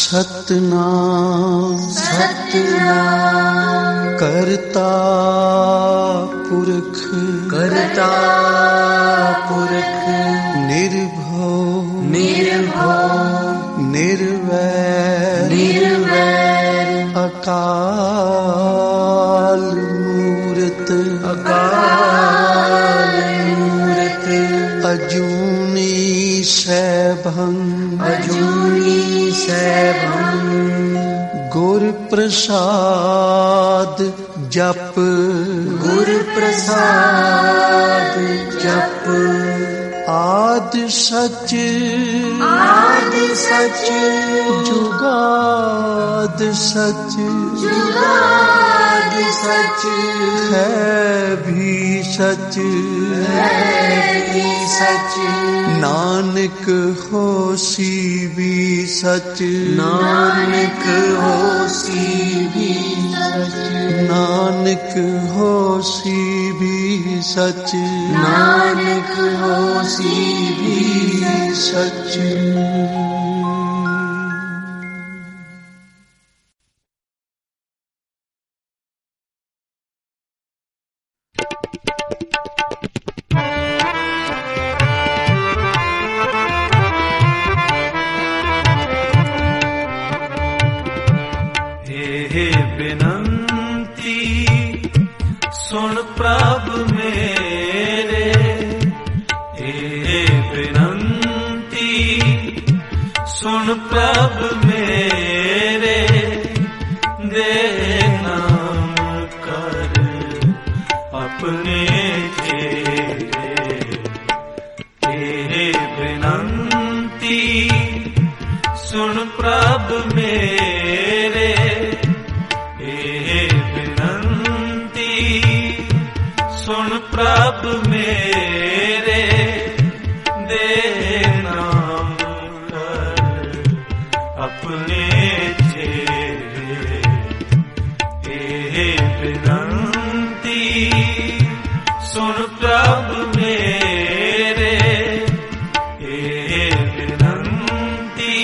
सतनाम सतनाम करता पुरख निर्भव निर्वैर अकाल मूरत अजूनी सैभं गुर प्रसाद जप आद सच जुगाद सच है भी सच नानक होसी भी सच नानक होसी भी सच सुन प्रभ मेरे बिनती सुन प्रभ मेरे दे नाम कर अपने तेरे बिनती सुन प्रभ मेरे सुन प्रभ मेरे दे नाम कर अपने तेरे बिनती सुन प्रभ मेरे बिनती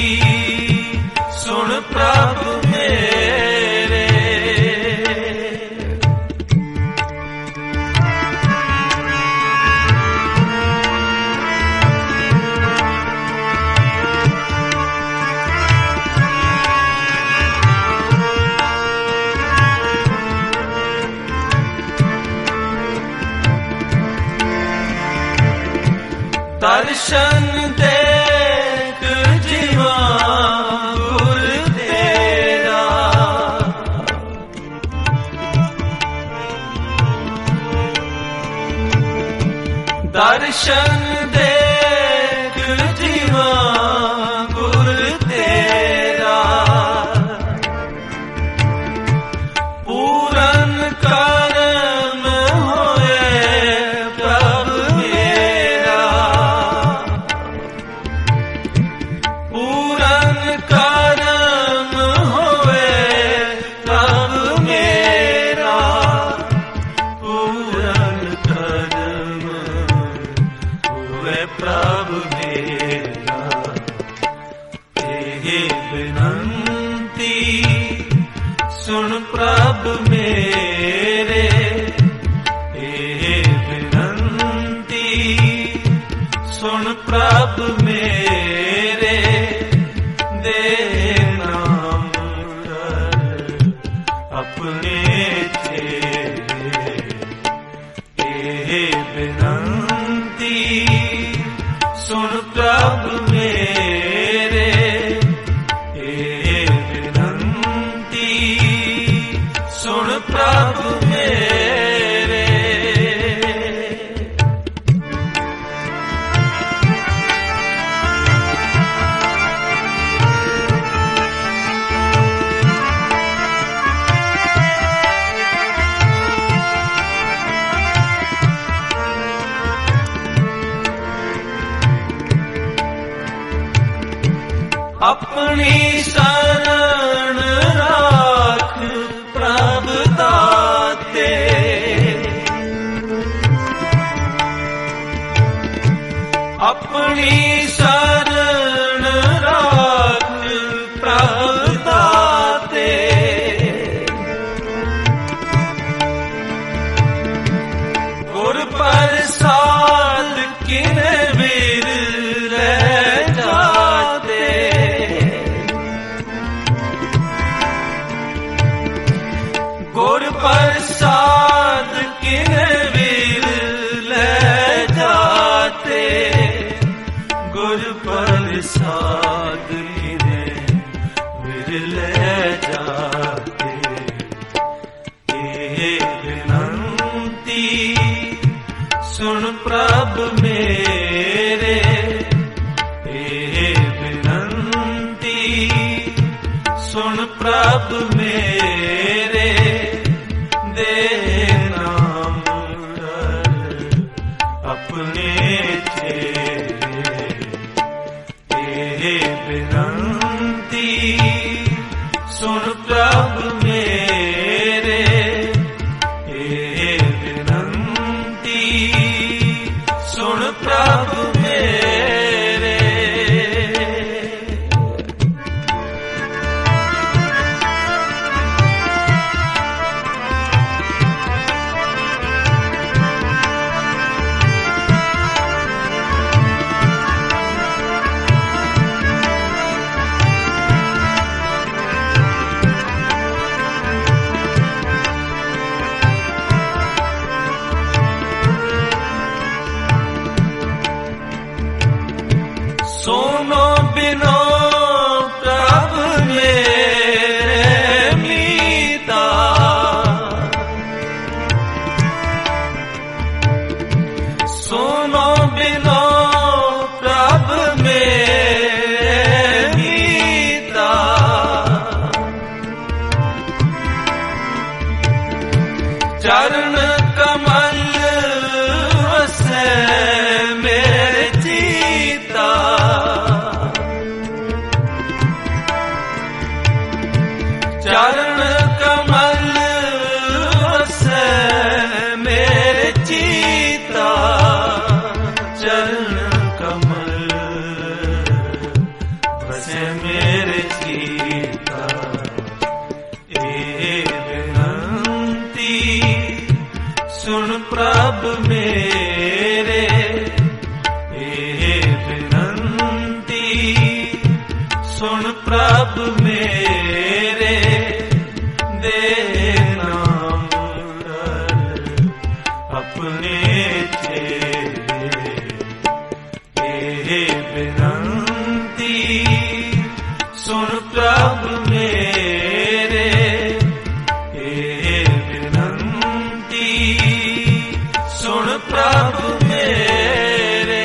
सुन प्रभ मेरे दर्शन देख जीवा गुर तेरा दर्शन देख जीवा गुर तेरा पूरन करम होए प्रभ मेरा पूरन करम होए प्रभ मेरा पूरन करम होए प्रभ मेरा तेरे बिनती सुन प्रभ मेरे बिनती सुन प्रभ मेरे दे नाम कर अपने तेरे बिनती सुन प्रभ मेरे बिनती सुन प्रभ मेरे अपनी शरण राख प्रभ दाते अपनी शरण राख प्रभु दाते। गुर प्रसाद किन बिरले जाते। गुर प्रसाद किन बिरले जाते। गुर प्रसाद किने बिरले जाते। ये विनंती सुन प्रभु मेरे। ये विनंती सुन प्रभु मेरे। दे नाम अपने चेरे। ये विनंती सुन प्रभु मेरे। ये विनंती सुन प्रभु मेरे। सोनो बिनो प्रभु मेरे मीता। सोनो बिनो प्रभु मेरे मीता। चरण कमल वसे मेरे जीता। चरण कमल वसे मेरे जीता। चरण कमल वसे मेरे जीता। ये विनंती सुन प्रभु मेरे। ये विनंती सुन प्रभु मेरे। दे नाम अपने चेरे। ये विनंती सुन प्रभु मेरे। ये विनंती सुन प्रभु मेरे।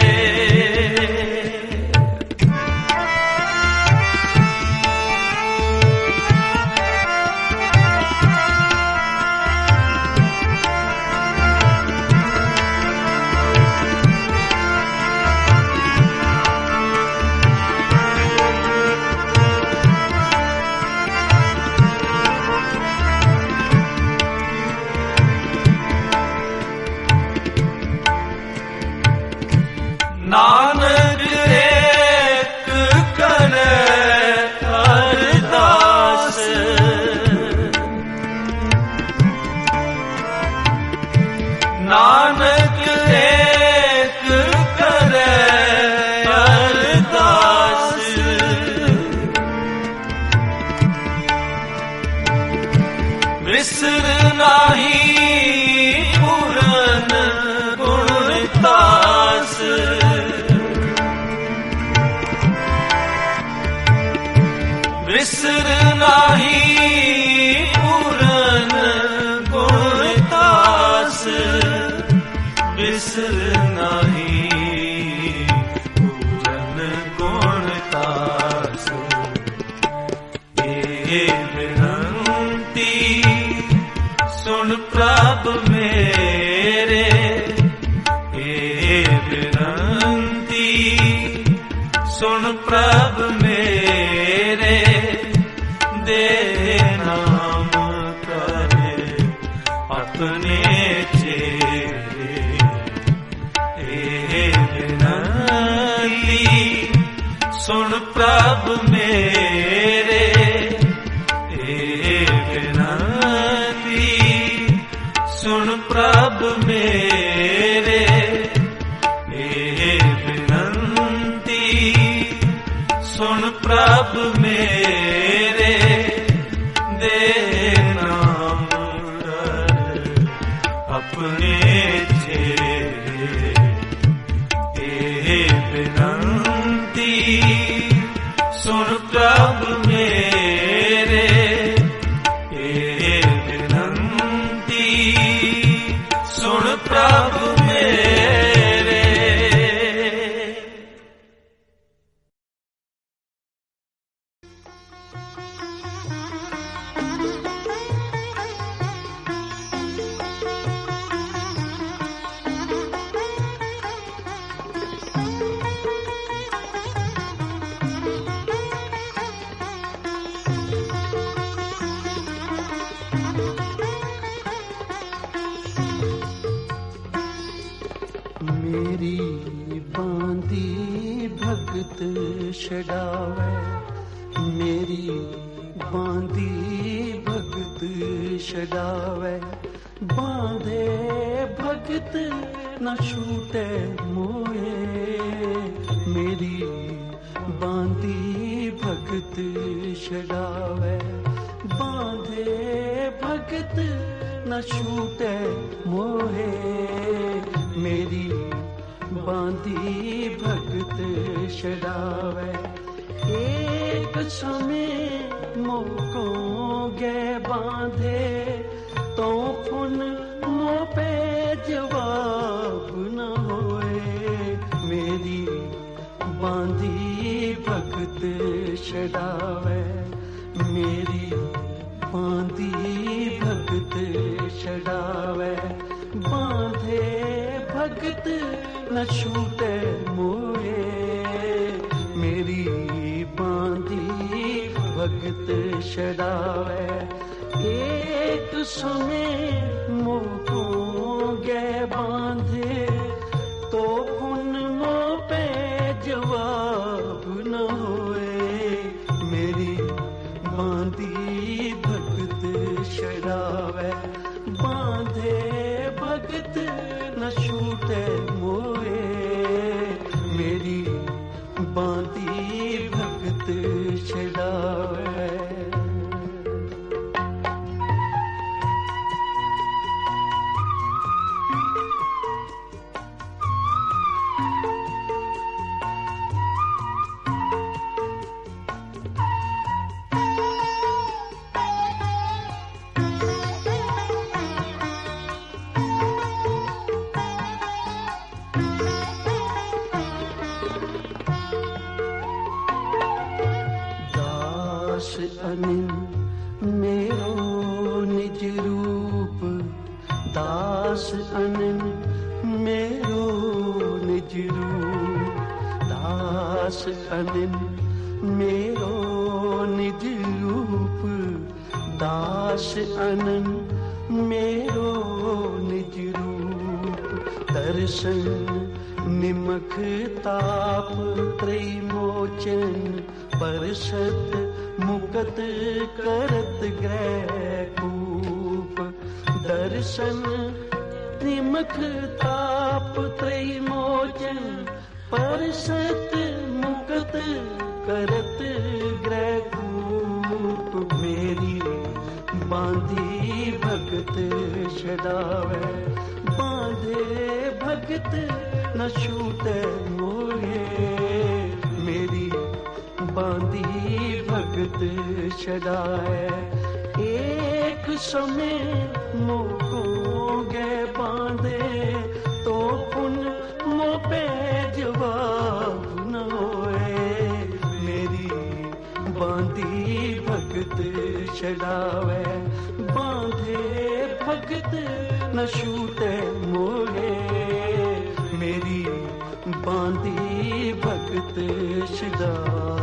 नानक एक करे अरदास। नानक एक करे अरदास। विसर नाही पूरन गुणतास। विसर नाही पूरन गुणतास। विसर नाही पूरन गुणतास। ये विनंती सुन प्रभु मेरे। ये विनंती सुन प्रभु मेरे। दे नाम करे अपने चेरे। ये विनंती छड़ावे, मेरी बांधी भगत छड़ावे। बांधे भगत न छूटे मोए, मेरी बांधी भगत छड़ावे। बांधे भगत न छूटे मोहे, मेरी बांधी भगत छड़ावे। एक समय मोकों गे बांधे, तो फुन मो पे जवाब न होए, मेरी बांधी भगत छड़ावे। मेरी बांधी भगत छड़ावे। बांधे भगत न छूटे मोए, मेरी बांधी भगत छड़ावे। एक समय मोकों गे बांधे, तो पुन मो पे जवाब न होए, मेरी बांधी भगत छड़ावे। बांधे भगत न छूटे मोए, मेरी बांधी भगत छड़ावे। अनिल मेरो निज रूप, दास अनिल मेरो निज रूप। दास अनिल मेरो निज रूप, दास अनिल मेरो निज रूप। दर्शन निमख ताप त्रैमोचन, परसत मुकत करत ग्रह कूप। दर्शन निमख ताप त्रैमोचन, परसत मुकत करत ग्रह कूप। मेरी बांधी भगत छड़ावे। बांधे भगत न छूटे मोहे, मेरी बांधी भगत छड़ाए। एक समय मोकों गे बांधे, तो पुन मो पे जवाब न होए, मेरी बांधी भगत छड़ावे। बांधे भगत न छूटे मोहे, मेरी बांधी भगत छड़ावे।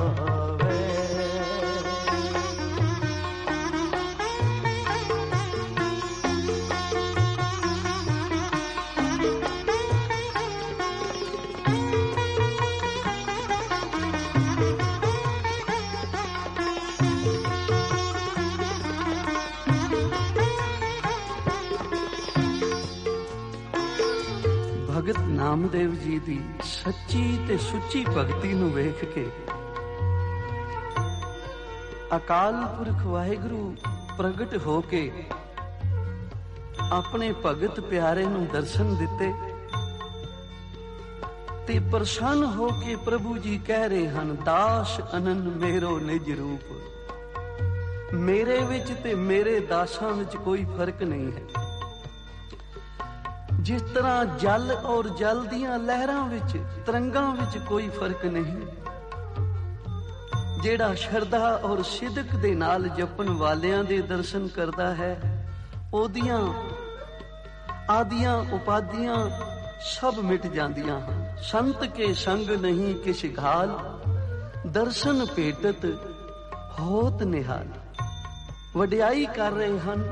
भगत नामदेव जी दी सच्ची ते सुच्ची भगती नूं वेख के अकाल पुरख वाहिगुरु प्रगट हो के अपने भगत प्यारे नूं दर्शन दिते ते प्रसन्न हो के प्रभु जी कह रहे हन, दास अनन मेरो निज रूप। मेरे विच ते मेरे दासां विच कोई फर्क नहीं है। जिस तरह जल और जल दियां लहरां विच तरंगां विच कोई फर्क नहीं। जेड़ा शरधा और सिदक दे नाल जपन वालियां दे दर्शन करदा है, ओदियां आदियां उपाधियां सब मिट जांदियां हन। संत के संग नहीं किछ घाल, दर्शन भेटत होत निहाल। वडियाई कर रहे हन।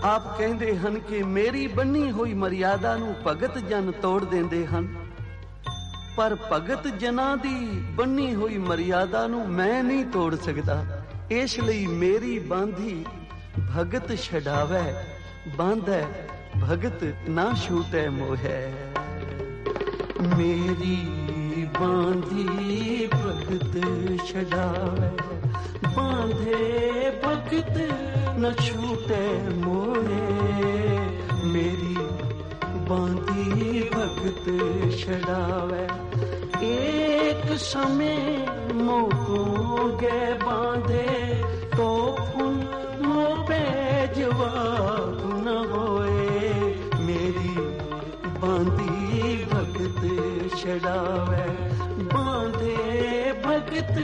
आप कहते हैं कि मेरी बनी हुई मर्यादा नूं भगत जन तोड़ देंदे हन। पर भगत जना दी बनी हुई मर्यादा नूं मैं नहीं तोड़ सकदा। इस लई मेरी बांधी भगत छड़ावे, बांधे भगत ना छूटे मोहे। मेरी बांधी भगत छड़ावे, बांधे भगत न छूटे मोहे। मेरी बांधी भगत छड़ावे, एक समय मोह गए बांधे तो फुन मोह पे जवाब न होए। मेरी बांधी भगत छड़ावे, बांधे भगत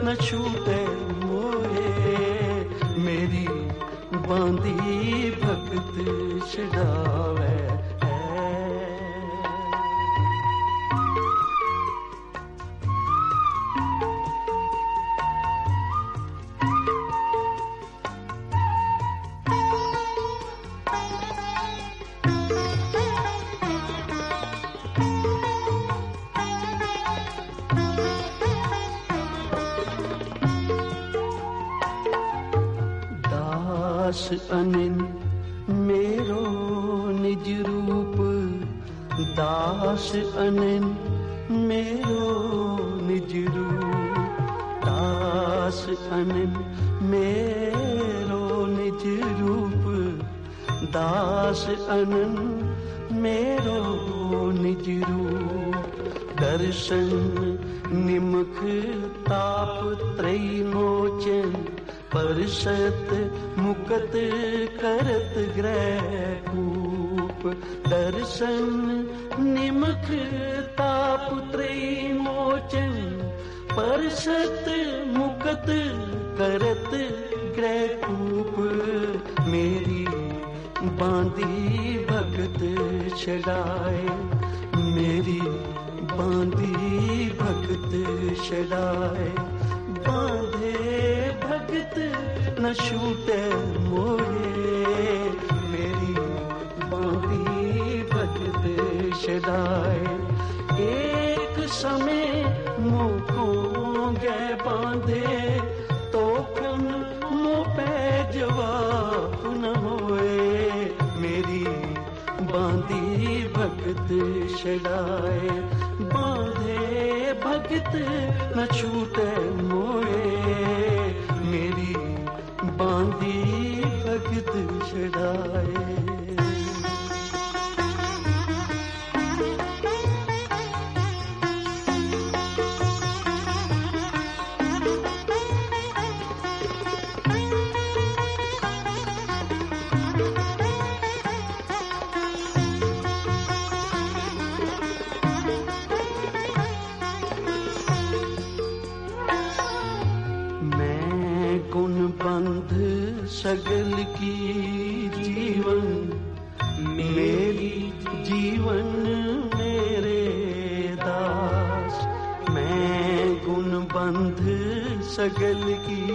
न छूटे मोहे। मेरी बांधी भगत छड़ावे। दास अनिन मेरो निज रूप, दास अनिन मेरो निज रूप। दास अनिन मेरो निज रूप, दास अनिन मेरो निज रूप। दर्शन निमख ताप त्रयी मोचन, परसत मुकत करत ग्रह कूप। दर्शन निमख ताप त्रयी मोचन, परसत मुकत करत ग्रह कूप। मेरी बांधी भगत छड़ाए, मेरी बांधी भगत छड़ाए। बांधे भगत न छूटे मोहे। मेरी बांधी भगत छड़ाए, एक समय मोह गए बांधे तो कम मुँह पे जवाब न होए। मेरी बांधी भगत छड़ाए, बांधे भगत न छूटे मोए। मेरी बांधी भगत छड़ाए। बंध सगल की जीवन, मेरी जीवन मेरे दास। मैं गुण बंध सगल की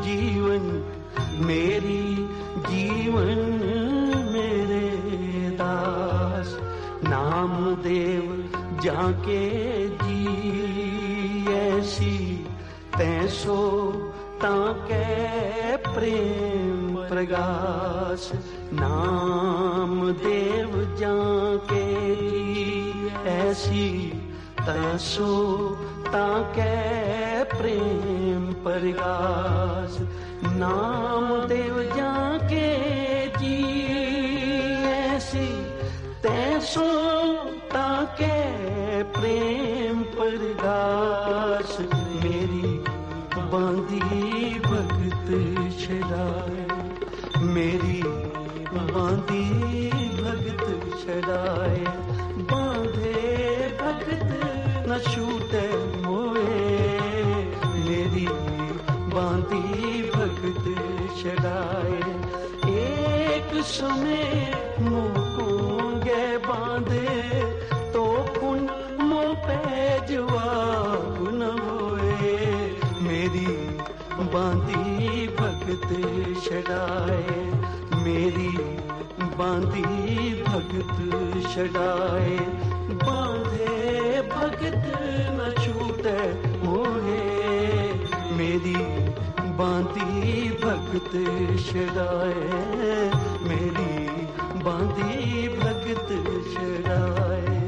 जीवन, मेरी जीवन मेरे दास। नामदेव जाके जी ऐसी तैसो ताके प्रेम प्रगास। नाम देव जाके ऐसी तैसो ताके प्रेम प्रगास। नाम देव जाके जी ऐसी तैसो ताके प्रेम प्रगास। मेरी बांधी भगत छड़ाए, मेरी बांधी भगत छड़ाए। बांधे भगत न छूटे मोए। मेरी बांधी भगत छड़ाए, एक समय मोह गए बांधे तो पुन मोह पे जवाब न होए। मेरी बांधी भगत छड़ाए, मेरी बांधी भगत छड़ाए। बांधे भगत न छूटे मोहे, मेरी बांधी भगत छड़ाए, मेरी बांधी भगत छड़ाए।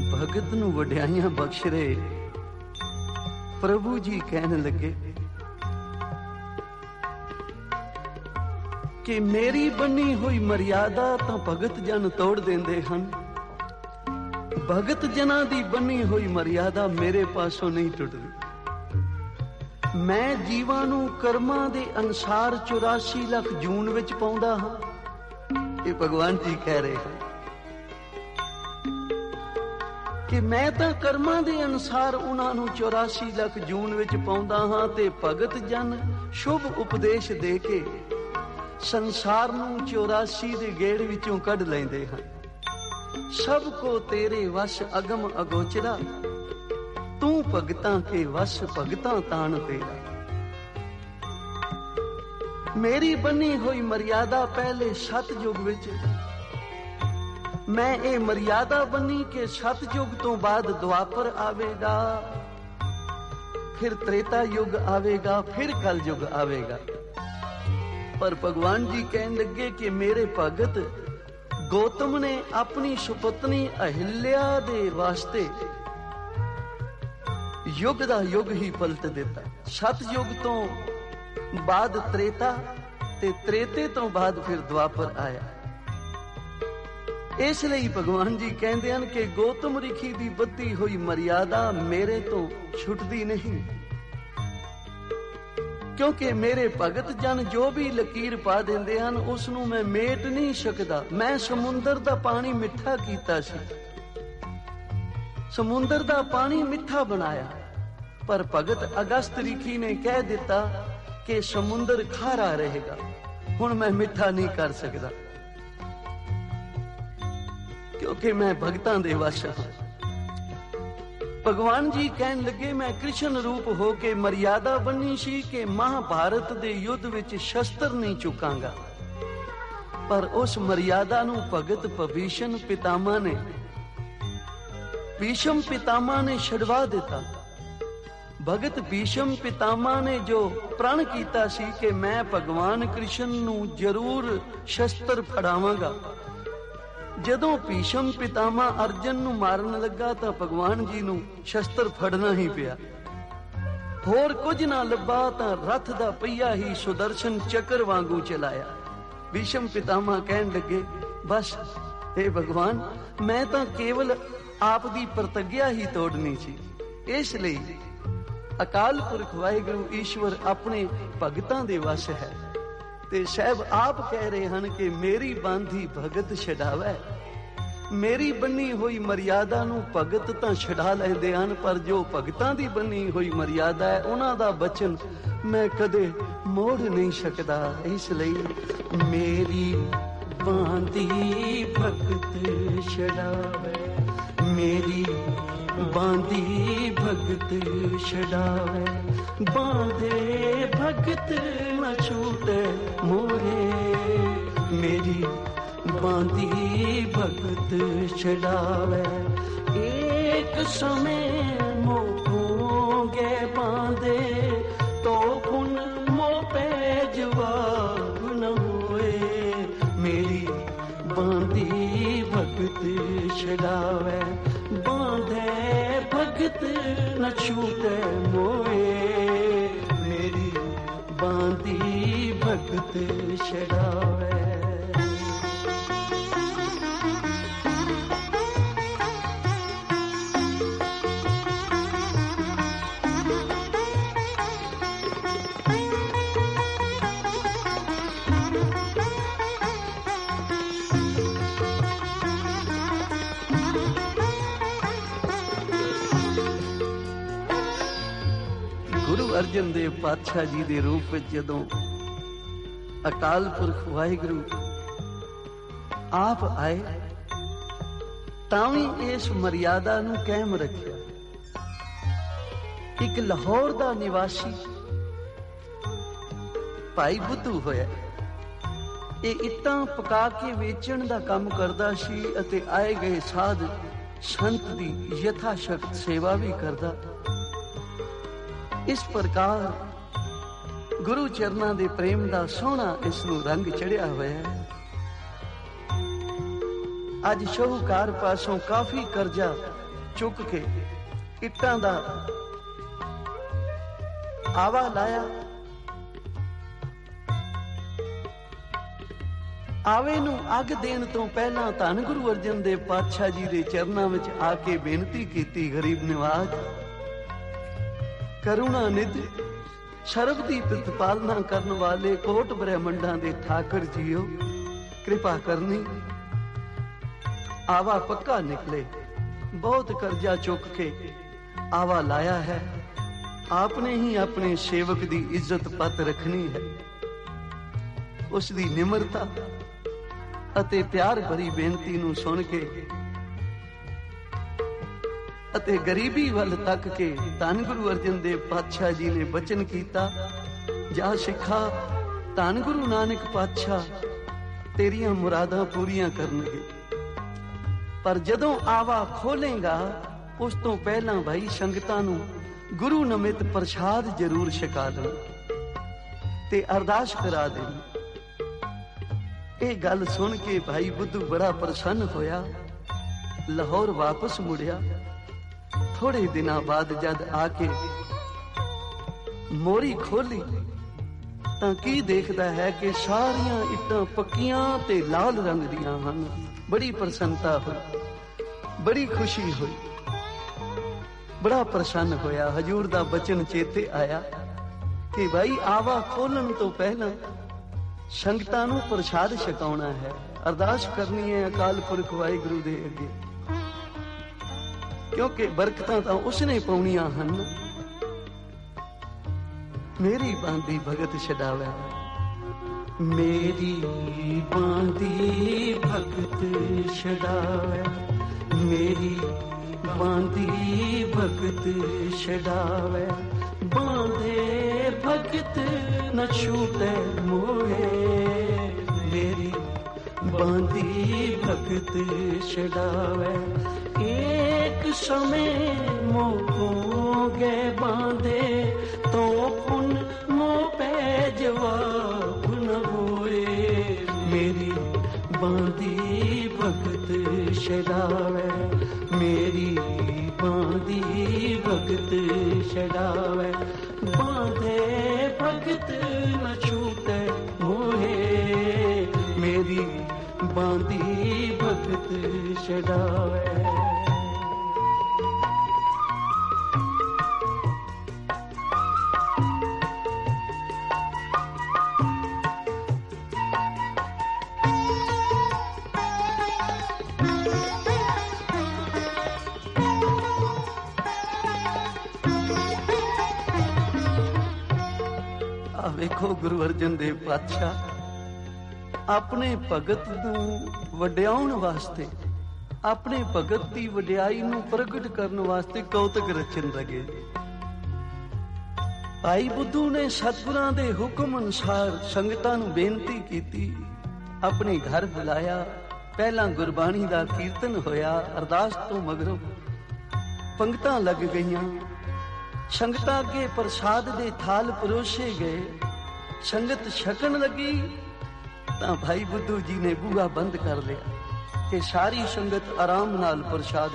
भगत नूं वड्याइयां बख्श रहे प्रभु जी कहने लगे कि मेरी बनी हुई मर्यादा तां भगत जन तोड़ देंदे हन, भगत जना दी बनी हुई मर्यादा मेरे पासों नहीं टुटदी। मैं जीवां नूं कर्मां दे अनुसार 84 लाख जून विच पाउंदा हां, ये भगवान जी कह रहे हैं कि मैं तां कर्मां दे अनुसार उन्हां नूं 84 लाख जून विच पाउंदा हां ते भगत जन शुभ उपदेश दे के संसार नूं 84 दे गेड़ विचों कढ लैंदे हन। सब को तेरे वश अगम अगोचरा, तू भगतां के वश भगतां ताण तेरा। मेरी बनी हुई मर्यादा पहले सतयुग विच, मैं ये मर्यादा बनी के सतयुग तो बाद द्वापर आवेगा, फिर त्रेता युग आवेगा, फिर कल युग आवेगा। पर भगवान जी कहने लगे कि मेरे भगत गौतम ने अपनी सुपत्नी अहिल्या दे वास्ते युग दा युग ही पलट दिता। सतयुग तो बाद त्रेता ते त्रेते तो बाद फिर द्वापर आया। इसलिए भगवान जी कहते हैं कि गौतम ऋषि की बत्ती हुई मर्यादा मेरे तो छुटती नहीं, क्योंकि मेरे भगत जन जो भी लकीर पा देंदे हन उसनू मैं मेट नहीं सकदा। मैं समुंदर दा पानी मिठा कीता सी, समुंदर दा पानी मिठा बनाया, पर भगत अगस्त ऋषि ने कह दिता कि समुंदर खारा रहेगा, हुण मैं मिठा नहीं कर सकदा, क्योंकि मैं भगतां दे वश हां। भगवान जी कहन लगे मैं कृष्ण रूप हो के मर्यादा बनी सी कि महाभारत दे युद्ध विच शस्त्र नहीं चुकांगा, पर उस मर्यादा नूं भगत भीषम पितामह ने छड़वा दिता। भगत भीषम पितामह ने जो प्रण कीता सी कि मैं भगवान कृष्ण नूं जरूर शस्त्र फड़ावांगा, जदों भीषम पितामह अर्जन नूं मारन लगा तां भगवान जी नूं शस्त्र फड़ना ही पिया। होर कुछ ना लभा तां रथ दा पहिया ही सुदर्शन चक्र वांगू चलाया। भीषम पितामह कहन लगे बस हे भगवान, मैं तां केवल आप दी प्रतिज्ञा ही तोड़नी सी। इसलिए अकाल पुरख वाहिगुरु ईश्वर अपने भगतां दे वश है ते साहब आप कह रहे हैं कि मेरी बांधी भगत छड़ावे। मेरी बनी हुई मर्यादा नूं भगत तां छड़ा लैंदे हन, पर जो भगतां दी बनी हुई मर्यादा है उन्हां दा बचन मैं कदे मोड़ नहीं सकदा। इसलिए मेरी बांधी भगत छड़ावे, मेरी बांधी भगत छड़ावे, बांधे भगत न छूटे मोरे, मेरी बांधी भगत छड़ावे। एक समय मोहोंगे बांधे तो पुन मोह पे जवाब न होए, मेरी बांधी भगत छड़ावे, बांधे भगत न छूटे मोए, मेरी बांधी भगत छड़ावे। ਅਰਜਨ ਦੇਵ ਪਾਤਸ਼ਾਹ ਜੀ ਦੇ ਰੂਪ ਵਿੱਚ ਜਦੋਂ ਅਕਾਲ ਪੁਰਖ ਵਾਹਿਗੁਰੂ ਆਪ ਆਏ ਤਾਂ ਵੀ ਇਸ ਮਰਿਆਦਾ ਨੂੰ ਕਾਇਮ ਰੱਖਿਆ। ਇੱਕ ਲਾਹੌਰ ਦਾ ਨਿਵਾਸੀ ਭਾਈ ਬੁੱਧੂ ਹੋਇਆ। ਇਹ ਇੱਟਾਂ ਪਕਾ ਕੇ ਵੇਚਣ ਦਾ ਕੰਮ ਕਰਦਾ ਸੀ ਅਤੇ ਆਏ ਗਏ ਸਾਧ ਸੰਤ ਦੀ ਯਥਾ ਸ਼ਕਤ ਸੇਵਾ ਵੀ ਕਰਦਾ। ਇਸ ਪ੍ਰਕਾਰ ਗੁਰੂ ਚਰਨਾਂ ਦੇ ਪ੍ਰੇਮ ਦਾ ਸੋਹਣਾ ਇਸ ਨੂੰ ਰੰਗ ਚੜਿਆ ਹੋਇਆ ਹੈ। ਅੱਜ ਸ਼ਾਹੂਕਾਰ ਪਾਸੋਂ ਕਾਫੀ ਕਰਜ਼ਾ ਚੁੱਕ ਕੇ ਇੱਟਾਂ ਦਾ ਆਵਾ ਲਾਇਆ। ਆਵੇ ਨੂੰ ਅੱਗ ਦੇਣ ਤੋਂ ਪਹਿਲਾਂ ਧੰਨ ਗੁਰੂ ਅਰਜਨ ਦੇਵ ਪਾਤਸ਼ਾਹ ਜੀ ਦੇ ਚਰਨਾਂ ਵਿੱਚ ਆ ਕੇ ਬੇਨਤੀ ਕੀਤੀ, ਗਰੀਬ ਨਿਵਾਜ ਕਰੁਣਾ ਨਿਧ ਸਰਬ ਦੀ ਪ੍ਰਤਿਪਾਲਨਾ ਕਰਨ ਵਾਲੇ ਕੋਟ ਬ੍ਰਹਮੰਡਾਂ ਦੇ ਠਾਕਰ ਜੀਓ, ਕਿਰਪਾ ਕਰਨੀ। ਆਵਾ ਪੱਕਾ ਨਿਕਲੇ। ਬਹੁਤ ਕਰਜ਼ਾ ਚੁੱਕ ਕੇ ਆਵਾ ਲਾਇਆ ਹੈ। ਆਪਨੇ ਹੀ ਆਪਣੇ ਸੇਵਕ ਦੀ ਇੱਜ਼ਤ ਪੱਤ ਰੱਖਣੀ ਹੈ। ਉਸ ਦੀ ਨਿਮਰਤਾ ਅਤੇ ਪਿਆਰ ਭਰੀ ਬੇਨਤੀ ਨੂੰ ਸੁਣ ਕੇ ਅਤੇ ਗਰੀਬੀ ਵੱਲ ਤੱਕ ਕੇ ਧੰਨ ਗੁਰੂ ਅਰਜਨ ਦੇਵ ਪਾਤਸ਼ਾਹ ਜੀ ਨੇ ਬਚਨ ਕੀਤਾ, ਜਾ ਸਿੱਖਾ, ਧੰਨ ਗੁਰੂ ਨਾਨਕ ਪਾਤਸ਼ਾਹ ਤੇਰੀਆਂ ਮੁਰਾਦਾਂ ਪੂਰੀਆਂ ਕਰਨਗੇ। ਪਰ ਜਦੋਂ ਆਵਾ ਖੋਲੇਗਾ ਉਸ ਤੋਂ ਪਹਿਲਾਂ ਭਾਈ ਸੰਗਤਾਂ ਨੂੰ ਗੁਰੂ ਨਮਿਤ ਪ੍ਰਸ਼ਾਦ ਜ਼ਰੂਰ ਛਕਾ ਦੇਣ ਤੇ ਅਰਦਾਸ ਕਰਾ ਦੇਣ। ਇਹ ਗੱਲ ਸੁਣ ਕੇ ਭਾਈ ਬੁੱਧੂ ਬੜਾ ਪ੍ਰਸੰਨ ਹੋਇਆ, ਲਾਹੌਰ ਵਾਪਸ ਮੁੜਿਆ। ਥੋੜੇ ਦਿਨਾਂ ਬਾਅਦ ਜਦ ਆ ਕੇ ਮੋਰੀ ਖੋਲੀ ਤਾਂ ਕੀ ਦੇਖਦਾ ਹੈ ਕਿ ਸਾਰੀਆਂ ਇੱਟਾਂ ਪੱਕੀਆਂ ਤੇ ਲਾਲ ਰੰਗ ਦੀਆਂ ਹਨ। ਬੜੀ ਪ੍ਰਸੰਨਤਾ ਹੋਈ, ਬੜੀ ਖੁਸ਼ੀ ਹੋਈ, ਬੜਾ ਪ੍ਰਸੰਨ ਹੋਇਆ। ਹਜੂਰ ਦਾ ਬਚਨ ਚੇਤੇ ਆਇਆ ਕਿ ਭਾਈ ਆਵਾ ਖੋਲਣ ਤੋਂ ਪਹਿਲਾਂ ਸੰਗਤਾਂ ਨੂੰ ਪ੍ਰਸ਼ਾਦ ਛਕਾਉਣਾ ਹੈ, ਅਰਦਾਸ ਕਰਨੀ ਹੈ ਅਕਾਲ ਪੁਰਖ ਵਾਹਿਗੁਰੂ ਦੇ ਅੱਗੇ, ਕਿਉਂਕਿ ਬਰਕਤਾਂ ਤਾਂ ਉਸਨੇ ਪਾਉਣੀਆਂ ਹਨ। ਮੇਰੀ ਬਾਂਦੀ ਭਗਤ ਛਡਾਵੇ, ਮੇਰੀ ਬਾਂਦੀ ਭਗਤ ਛਡਾਵੇ, ਮੇਰੀ ਬਾਂਦੀ ਭਗਤ ਛਡਾਵੇ, ਬਾਂਦੇ ਭਗਤ न छूटे मोहे, मेरी बांधी भगत छड़ावे। एक समय मोह गए बांधे तो पुन मोह पे जवाब न होए, मेरी बांधी भगत छड़ावे, मेरी बांधी भगत छड़ावे, बांधे भगत न छूटे मोहे, मेरी बांधी भगत छड़ावे। ਵੇਖੋ ਗੁਰੂ ਅਰਜਨ ਦੇਵ ਪਾਤਸ਼ਾਹ ਆਪਣੇ ਭਗਤ ਨੂੰ ਵਡਿਆਉਣ ਵਾਸਤੇ, ਆਪਣੇ ਭਗਤ ਦੀ ਵਡਿਆਈ ਨੂੰ ਪ੍ਰਗਟ ਕਰਨ ਵਾਸਤੇ ਕੌਤਕ ਰਚਨ ਲੱਗੇ। ਭਾਈ ਬੁੱਧੂ ਨੇ ਸਤਿਗੁਰਾਂ ਦੇ ਹੁਕਮ ਅਨੁਸਾਰ ਸੰਗਤਾਂ ਨੂੰ ਬੇਨਤੀ ਕੀਤੀ, ਆਪਣੇ ਘਰ ਬੁਲਾਇਆ। ਪਹਿਲਾਂ ਗੁਰਬਾਣੀ ਦਾ ਕੀਰਤਨ ਹੋਇਆ, ਅਰਦਾਸ ਤੋਂ ਮਗਰੋਂ ਪੰਗਤਾਂ ਲੱਗ ਗਈਆਂ। ਸੰਗਤਾਂ ਅੱਗੇ ਪ੍ਰਸਾਦ ਦੇ ਥਾਲ ਪਰੋਸੇ ਗਏ। ਸੰਗਤ ਛਕਣ ਲੱਗੀ ਤਾਂ ਭਾਈ ਬੁੱਧੂ ਜੀ ਨੇ ਬੂਹਾ ਬੰਦ ਕਰ ਲਿਆ ਕਿ ਸਾਰੀ ਸੰਗਤ ਆਰਾਮ ਨਾਲ ਪ੍ਰਸਾਦ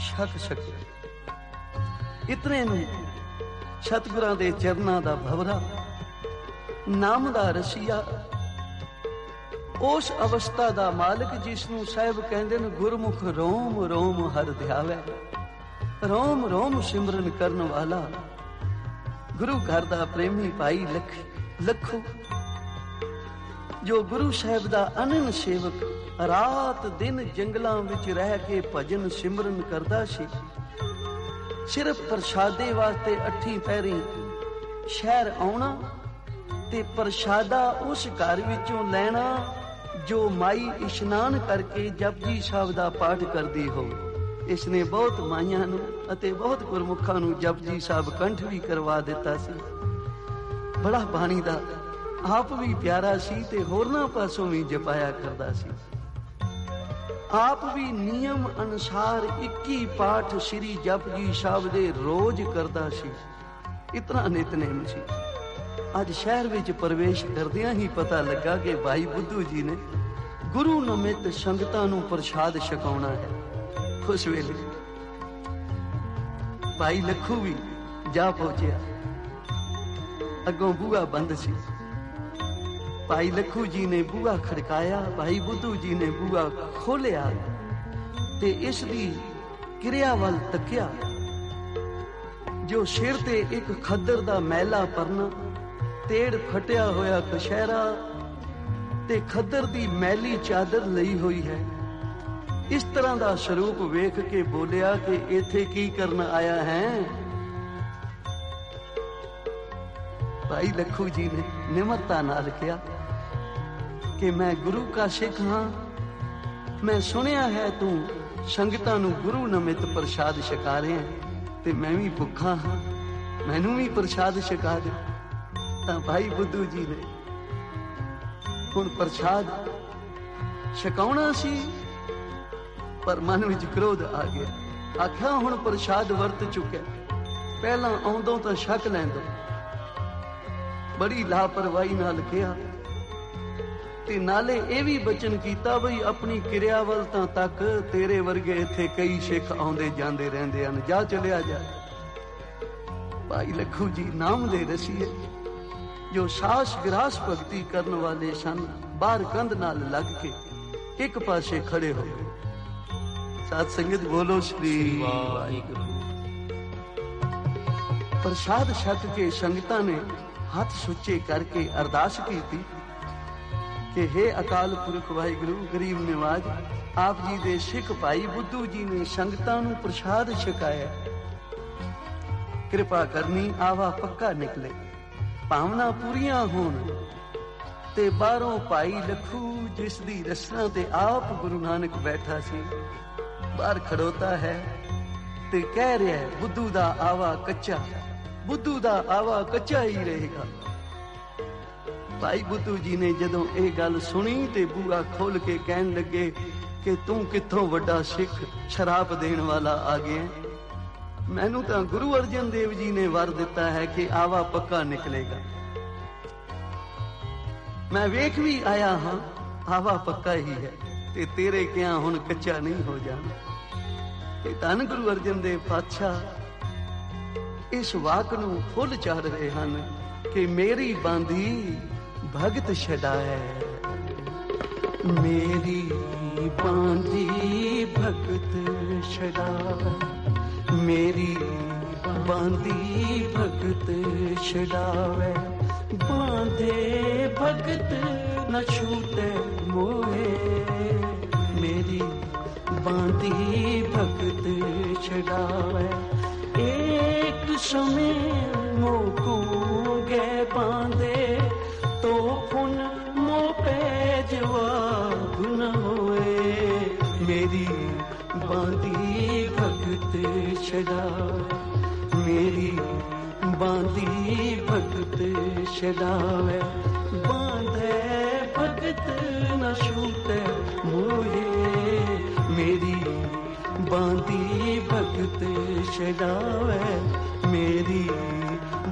ਛਕ ਸਕੇ। ਇਤਨੇ ਨੂੰ ਸਤਿਗੁਰਾਂ ਦੇ ਚਰਨਾਂ ਦਾ ਭਵਰਾ, ਨਾਮ ਦਾ ਰਸੀਆ, ਉਸ ਅਵਸਥਾ ਦਾ ਮਾਲਕ ਜਿਸ ਨੂੰ ਸਾਹਿਬ ਕਹਿੰਦੇ ਨੇ ਗੁਰਮੁਖ ਰੋਮ ਰੋਮ ਹਰਿ ਧਿਆਵੇ, ਰੋਮ ਰੋਮ ਸਿਮਰਨ ਕਰਨ ਵਾਲਾ ਗੁਰੂ ਘਰ ਦਾ ਪ੍ਰੇਮੀ ਭਾਈ ਲੱਖੂ, ਜੋ ਗੁਰੂ ਸਾਹਿਬ ਦਾ ਅਨੰਨ ਸੇਵਕ, ਰਾਤ ਦਿਨ ਜੰਗਲਾਂ ਵਿੱਚ ਰਹਿ ਕੇ ਭਜਨ ਸਿਮਰਨ ਕਰਦਾ ਸੀ। ਸਿਰਫ ਪ੍ਰਸ਼ਾਦੇ ਵਾਸਤੇ 8 ਪਹਿਰੀ ਸ਼ਹਿਰ ਆਉਣਾ ਤੇ ਪ੍ਰਸ਼ਾਦਾ ਉਸ ਘਰ ਵਿੱਚੋਂ ਲੈਣਾ ਜੋ ਮਾਈ ਇਸ਼ਨਾਨ ਕਰਕੇ ਜਪਜੀ ਸਾਹਿਬ ਦਾ ਪਾਠ ਕਰਦੀ ਹੋਵੇ। ਇਸ ਨੇ ਬਹੁਤ ਮਾਈਆਂ ਨੂੰ ਅਤੇ ਬਹੁਤ ਗੁਰਮੁਖਾਂ ਨੂੰ ਜਪਜੀ ਸਾਹਿਬ ਕੰਠ ਵੀ ਕਰਵਾ ਦਿੱਤਾ ਸੀ। ਬੜਾ ਬਾਣੀ ਦਾ ਆਪ ਵੀ ਪਿਆਰਾ ਸੀ ਤੇ ਹੋਰਨਾਂ ਪਾਸੋਂ ਵੀ ਜਪਾਇਆ ਕਰਦਾ ਸੀ। ਆਪ ਵੀ ਨਿਯਮ ਅਨੁਸਾਰ 21 ਪਾਠ ਸ੍ਰੀ ਜਪਜੀ ਸਾਹਿਬ ਦੇ ਰੋਜ਼ ਕਰਦਾ ਸੀ। ਇਤਨਾ ਨਿਤਨੇਮ ਸੀ। ਅੱਜ ਸ਼ਹਿਰ ਵਿੱਚ ਪ੍ਰਵੇਸ਼ ਕਰਦਿਆਂ ਹੀ ਪਤਾ ਲੱਗਾ ਕਿ ਭਾਈ ਬੁੱਧੂ ਜੀ ਨੇ ਗੁਰੂ ਨਮਿਤ ਸੰਗਤਾਂ ਨੂੰ ਪ੍ਰਸ਼ਾਦ ਛਕਾਉਣਾ ਹੈ। ਉਸ ਵੇਲੇ ਭਾਈ ਲੱਖੂ ਵੀ ਜਾ ਪਹੁੰਚਿਆ। ਅੱਗੋਂ ਬੂਹਾ ਬੰਦ ਸੀ। ਭਾਈ ਲੱਖੂ ਜੀ ਨੇ ਬੂਹਾ ਖੜਕਾਇਆ, ਭਾਈ ਬੁੱਧੂ ਜੀ ਨੇ ਬੂਹਾ ਖੋਲਿਆ ਤੇ ਇਸ ਦੀ ਕਿਰਿਆ ਵੱਲ ਤੱਕਿਆ। ਜੋ ਸਿਰ ਤੇ ਇੱਕ ਖੱਦਰ ਦਾ ਮੈਲਾ ਪਰਨਾ, ਤੇੜ ਫਟਿਆ ਹੋਇਆ ਕਸ਼ਹਿਰਾ ਤੇ ਖੱਦਰ ਦੀ ਮੈਲੀ ਚਾਦਰ ਲਈ ਹੋਈ ਹੈ। ਇਸ ਤਰ੍ਹਾਂ ਦਾ ਸਰੂਪ ਵੇਖ ਕੇ ਬੋਲਿਆ ਕਿ ਇੱਥੇ ਕੀ ਕਰਨ ਆਇਆ ਹੈ? ਭਾਈ ਲੱਖੂ ਜੀ ਨੇ ਨਿਮਰਤਾ ਨਾਲ ਕਿਹਾ ਕਿ ਮੈਂ ਗੁਰੂ ਕਾ ਸਿੱਖ ਹਾਂ। ਮੈਂ ਸੁਣਿਆ ਹੈ ਤੂੰ ਸੰਗਤਾਂ ਨੂੰ ਗੁਰੂ ਨਮਿਤ ਪ੍ਰਸ਼ਾਦ ਛਕਾ ਰਿਹਾ ਤੇ ਮੈਂ ਵੀ ਭੁੱਖਾ ਹਾਂ, ਮੈਨੂੰ ਵੀ ਪ੍ਰਸ਼ਾਦ ਛਕਾ ਦੇ। ਤਾਂ ਭਾਈ ਬੁੱਧੂ ਜੀ ਨੇ ਹੁਣ ਪ੍ਰਸ਼ਾਦ ਛਕਾਉਣਾ ਸੀ, ਪਰ ਮਨ ਵਿੱਚ ਕ੍ਰੋਧ ਆ ਗਿਆ। ਆਖਿਆ ਹੁਣ ਪ੍ਰਸ਼ਾਦ ਵਰਤ ਚੁੱਕਿਆ, ਪਹਿਲਾਂ ਆਉਂਦੋਂ ਤਾਂ ਛਕ ਲੈਂਦੋ। ਬੜੀ ਲਾਪਰਵਾਹੀ ਨਾਲ ਕਿਹਾ ਤੇ ਨਾਲੇ ਇਹ ਵੀ ਬਚਨ ਕੀਤਾ ਬਈ ਆਪਣੀ ਕਿਰਿਆ ਵੱਲ ਤਾਂ ਤੱਕ, ਤੇਰੇ ਵਰਗੇ ਇੱਥੇ ਕਈ ਸਿੱਖ ਆਉਂਦੇ ਜਾਂਦੇ ਰਹਿੰਦੇ ਹਨ, ਜਾ ਚਲਿਆ ਜਾ। ਭਾਈ ਲੱਖੂ ਜੀ ਨਾਮ ਦੇ ਰਸੀਏ ਜੋ ਸਾਸ ਗ੍ਰਾਸ ਭਗਤੀ ਕਰਨ ਵਾਲੇ ਸਨ, ਬਾਹਰ ਕੰਧ ਨਾਲ ਲੱਗ ਕੇ ਇੱਕ ਪਾਸੇ ਖੜੇ ਹੋ ਗਏ। ਸਾਧ ਸੰਗਤ ਬੋਲੋ ਸ੍ਰੀ ਵਾਹਿਗੁਰੂ। ਪ੍ਰਸ਼ਾਦ ਛਕ ਕੇ ਸੰਗਤਾਂ ਨੇ ਹੱਥ ਸੁੱਚੇ ਕਰਕੇ ਅਰਦਾਸ ਕੀਤੀ ਕਿ हे ਅਕਾਲ ਪੁਰਖ ਵਾਹਿਗੁਰੂ ਗਰੀਬ ਨਿਵਾਜ, ਆਪ ਜੀ ਦੇ ਸਿੱਖ ਭਾਈ ਬੁੱਧੂ ਜੀ ਨੇ ਸੰਗਤਾਂ ਨੂੰ ਪ੍ਰਸ਼ਾਦ ਛਕਾਇਆ। ਕਿਰਪਾ ਕਰਨੀ ਆਵਾ ਪੱਕਾ ਨਿਕਲੇ, ਭਾਵਨਾ ਪੂਰੀਆਂ ਹੋਣ। ਤੇ ਬਾਹਰੋਂ ਭਾਈ ਲੱਖੂ ਜਿਸ ਦੀ ਰਸਨਾ ਤੇ ਆਪ ਗੁਰੂ ਨਾਨਕ ਬੈਠਾ ਸੀ, ਬਾਹਰ ਖੜੋਤਾ ਹੈ ਤੇ ਕਹਿ ਰਿਹਾ ਹੈ ਬੁੱਧੂ ਦਾ ਆਵਾ ਕੱਚਾ, ਬੁੱਧੂ ਦਾ ਆਵਾ ਕੱਚਾ ਹੀ ਰਹੇਗਾ। ਭਾਈ ਬੁੱਧੂ ਜੀ ਨੇ ਜਦੋਂ ਇਹ ਗੱਲ ਸੁਣੀ ਤੇ ਬੂਹਾ ਖੋਲ ਕੇ ਕਹਿਣ ਲੱਗੇ ਕਿ ਤੂੰ ਕਿੱਥੋਂ ਵੱਡਾ ਸਿੱਖ ਸ਼ਰਾਬ ਦੇਣ ਵਾਲਾ ਆ ਗਿਆ? ਮੈਨੂੰ ਤਾਂ ਗੁਰੂ ਅਰਜਨ ਦੇਵ ਜੀ ਨੇ ਵਰ ਦਿੱਤਾ ਹੈ ਕਿ ਆਵਾ ਪੱਕਾ ਨਿਕਲੇਗਾ। ਮੈਂ ਵੇਖ ਵੀ ਆਇਆ ਹਾਂ ਆਵਾ ਪੱਕਾ ਹੀ ਹੈ ਤੇ ਤੇਰੇ ਕਿਹਾ ਹੁਣ ਕੱਚਾ ਨਹੀਂ ਹੋ ਜਾਣਾ। ਤੇ ਧੰਨ ਗੁਰੂ ਅਰਜਨ ਦੇਵ ਪਾਤਸ਼ਾਹ ਇਸ ਵਾਕ ਨੂੰ ਫੁੱਲ ਚਾੜ ਰਹੇ ਹਨ ਕਿ ਮੇਰੀ ਬਾਂਦੀ ਭਗਤ ਛਡਾਏ, ਮੇਰੀ ਬਾਂਦੀ ਭਗਤ ਛਡਾਏ, ਮੇਰੀ ਬਾਂਦੀ ਭਗਤ ਛਡਾਵੇ। ਬਾਂਧੇ ਭਗਤ ਨ ਛੂਟੇ ਮੋਹੇ, ਮੇਰੀ ਬਾਂਦੀ ਭਗਤ ਛਡਾਵੇ। एक समय मोको गए बांधे तो पुन मो पे जवाब न होए, मेरी बांधी भगत छड़ावे, मेरी बांधी भगत छड़ावे। बांधे भगत न छूटे मोहे, मेरी बांधी भगत छड़ावे, मेरी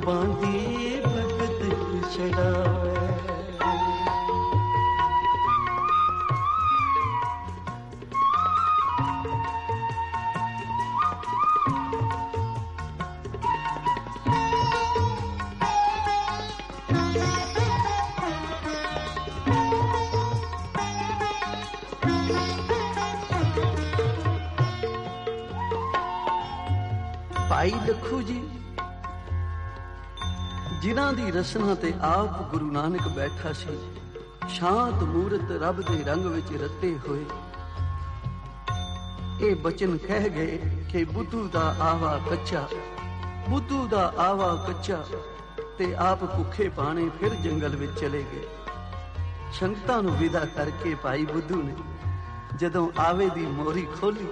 बांधी भगत छड़ावे। ਭਾਈ ਲੱਖੂ ਜੀ ਜਿਨ੍ਹਾਂ ਦੀ ਰਸਨਾ ਤੇ ਆਪ ਗੁਰੂ ਨਾਨਕ ਬੈਠਾ ਸੀ, ਸ਼ਾਂਤ ਮੂਰਤ ਰੱਬ ਦੇ ਰੰਗ ਵਿੱਚ ਰੱਤੇ ਹੋਏ, ਇਹ ਬਚਨ ਕਹਿ ਗਏ ਕਿ ਬੁੱਧੂ ਦਾ ਆਵਾ ਕੱਚਾ, ਬੁੱਧੂ ਦਾ ਆਵਾ ਕੱਚਾ, ਤੇ ਆਪ ਭੁੱਖੇ ਪਾਣੇ ਫਿਰ ਜੰਗਲ ਵਿੱਚ ਚਲੇ ਗਏ। ਸੰਗਤਾਂ ਨੂੰ ਵਿਦਾ ਕਰਕੇ ਭਾਈ ਬੁੱਧੂ ਨੇ ਜਦੋਂ ਆਵੇ ਦੀ ਮੋਰੀ ਖੋਲੀ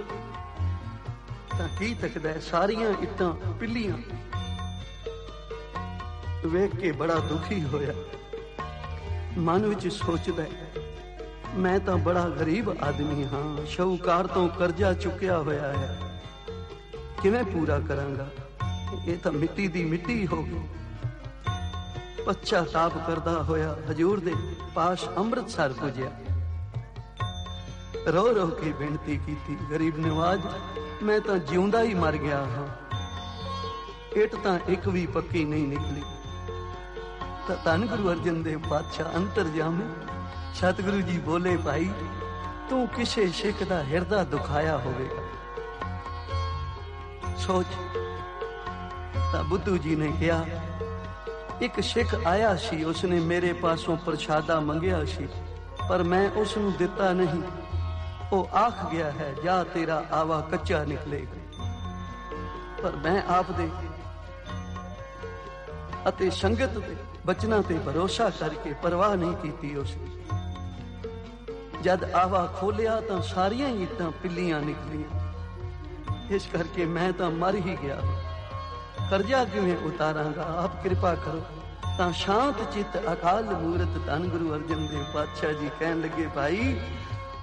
ਤਾਂ ਕੀ ਤੱਕਦਾ, ਸਾਰੀਆਂ ਇੱਟਾਂ ਪਿੱਲੀਆਂ। ਵੇਖ ਕੇ ਬੜਾ ਦੁਖੀ ਹੋਇਆ, ਮਨ ਵਿੱਚ ਸੋਚਦਾ ਮੈਂ ਤਾਂ ਬੜਾ ਗਰੀਬ ਆਦਮੀ ਹਾਂ, ਸ਼ਾਹੂਕਾਰ ਤੋਂ ਕਰਜ਼ਾ ਚੁੱਕਿਆ ਹੋਇਆ ਹੈ, ਕਿਵੇਂ ਪੂਰਾ ਕਰਾਂਗਾ? ਇਹ ਤਾਂ ਮਿੱਟੀ ਦੀ ਮਿੱਟੀ ਹੋ ਗਈ। ਪਛਤਾਪ ਕਰਦਾ ਹੋਇਆ ਹਜ਼ੂਰ ਦੇ ਪਾਸ ਅੰਮ੍ਰਿਤਸਰ ਪੁੱਜਿਆ। ਰੋ ਰੋ ਕੇ ਬੇਨਤੀ ਕੀਤੀ, ਗਰੀਬ ਨਵਾਜ, ਮੈਂ ਤਾਂ ਜਿਉਂਦਾ ਹੀ ਮਰ ਗਿਆ ਹਾਂ, ਇੱਟ ਤਾਂ ਇੱਕ ਵੀ ਪੱਕੀ ਨਹੀਂ ਨਿਕਲੀ। ਤਾਂ ਧੰਨ ਗੁਰੂ ਅਰਜਨ ਦੇਵ ਪਾਤਸ਼ਾਹ ਅੰਤਰਜਾਮੀ ਸਤਿਗੁਰੂ ਜੀ ਬੋਲੇ, ਭਾਈ ਤੂੰ ਕਿਸੇ ਸਿੱਖ ਦਾ ਹਿਰਦਾ ਦੁਖਾਇਆ ਹੋਵੇਗਾ, ਸੋਚ। ਤਾਂ ਬੁੱਧੂ ਜੀ ਨੇ ਕਿਹਾ, ਇੱਕ ਸਿੱਖ ਆਇਆ ਸੀ, ਉਸਨੇ ਮੇਰੇ ਪਾਸੋਂ ਪ੍ਰਸ਼ਾਦਾ ਮੰਗਿਆ ਸੀ, ਪਰ ਮੈਂ ਉਸ ਨੂੰ ਦਿੱਤਾ ਨਹੀਂ। ਉਹ ਆਖ ਗਿਆ ਹੈ, ਜਾ ਤੇਰਾ ਆਵਾ ਕੱਚਾ ਨਿਕਲੇਗਾ। ਪਰ ਮੈਂ ਆਪ ਦੇ ਅਤੇ ਸੰਗਤ ਦੇ ਬਚਨਾਂ ਤੇ ਭਰੋਸਾ ਕਰਕੇ ਪਰਵਾਹ ਨਹੀਂ ਕੀਤੀ ਉਸਨੇ। ਜਦ ਆਵਾ ਖੋਲਿਆ ਤਾਂ ਸਾਰੀਆਂ ਇੱਟਾਂ ਪਿੱਲੀਆਂ ਨਿਕਲੀਆਂ। ਇਸ ਕਰਕੇ ਮੈਂ ਤਾਂ ਮਰ ਹੀ ਗਿਆ, ਕਰਜ਼ਾ ਕਿਵੇਂ ਉਤਾਰਾਂਗਾ? ਆਪ ਕਿਰਪਾ ਕਰੋ। ਤਾਂ ਸ਼ਾਂਤ ਚਿੱਤ ਅਕਾਲ ਮੂਰਤ ਧੰਨ ਗੁਰੂ ਅਰਜਨ ਦੇਵ ਪਾਤਸ਼ਾਹ ਜੀ ਕਹਿਣ ਲੱਗੇ, ਭਾਈ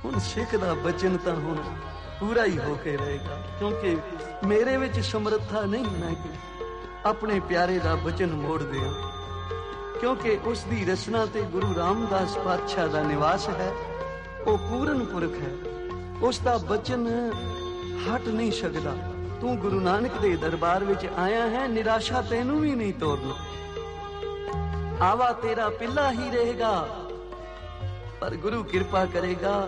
ਹੁਣ ਸਿੱਖ ਦਾ ਬਚਨ ਤਾਂ ਹੁਣ ਪੂਰਾ ਹੀ ਹੋ ਕੇ ਰਹੇਗਾ, ਕਿਉਂਕਿ ਮੇਰੇ ਵਿੱਚ ਸਮਰੱਥਾ ਨਹੀਂ ਮੈਂ ਕਿ ਆਪਣੇ ਪਿਆਰੇ ਦਾ ਬਚਨ ਮੋੜ ਦਿਆਂ, ਕਿਉਂਕਿ ਉਸ ਦੀ ਰਚਨਾ ਤੇ ਗੁਰੂ ਰਾਮਦਾਸ ਪਾਤਸ਼ਾਹ ਦਾ ਨਿਵਾਸ ਹੈ। ਉਹ ਪੂਰਨ ਪੁਰਖ ਹੈ, ਉਸ ਦਾ ਬਚਨ ਹਟ ਨਹੀਂ ਸਕਦਾ। ਤੂੰ ਗੁਰੂ ਨਾਨਕ ਦੇ ਦਰਬਾਰ ਵਿੱਚ ਆਇਆ ਹੈ, ਨਿਰਾਸ਼ਾ ਤੈਨੂੰ ਵੀ ਨਹੀਂ ਤੋੜਨਾ। ਆਵਾ ਤੇਰਾ ਪਿੱਲਾ ਹੀ ਰਹੇਗਾ, ਪਰ ਗੁਰੂ ਕਿਰਪਾ ਕਰੇਗਾ,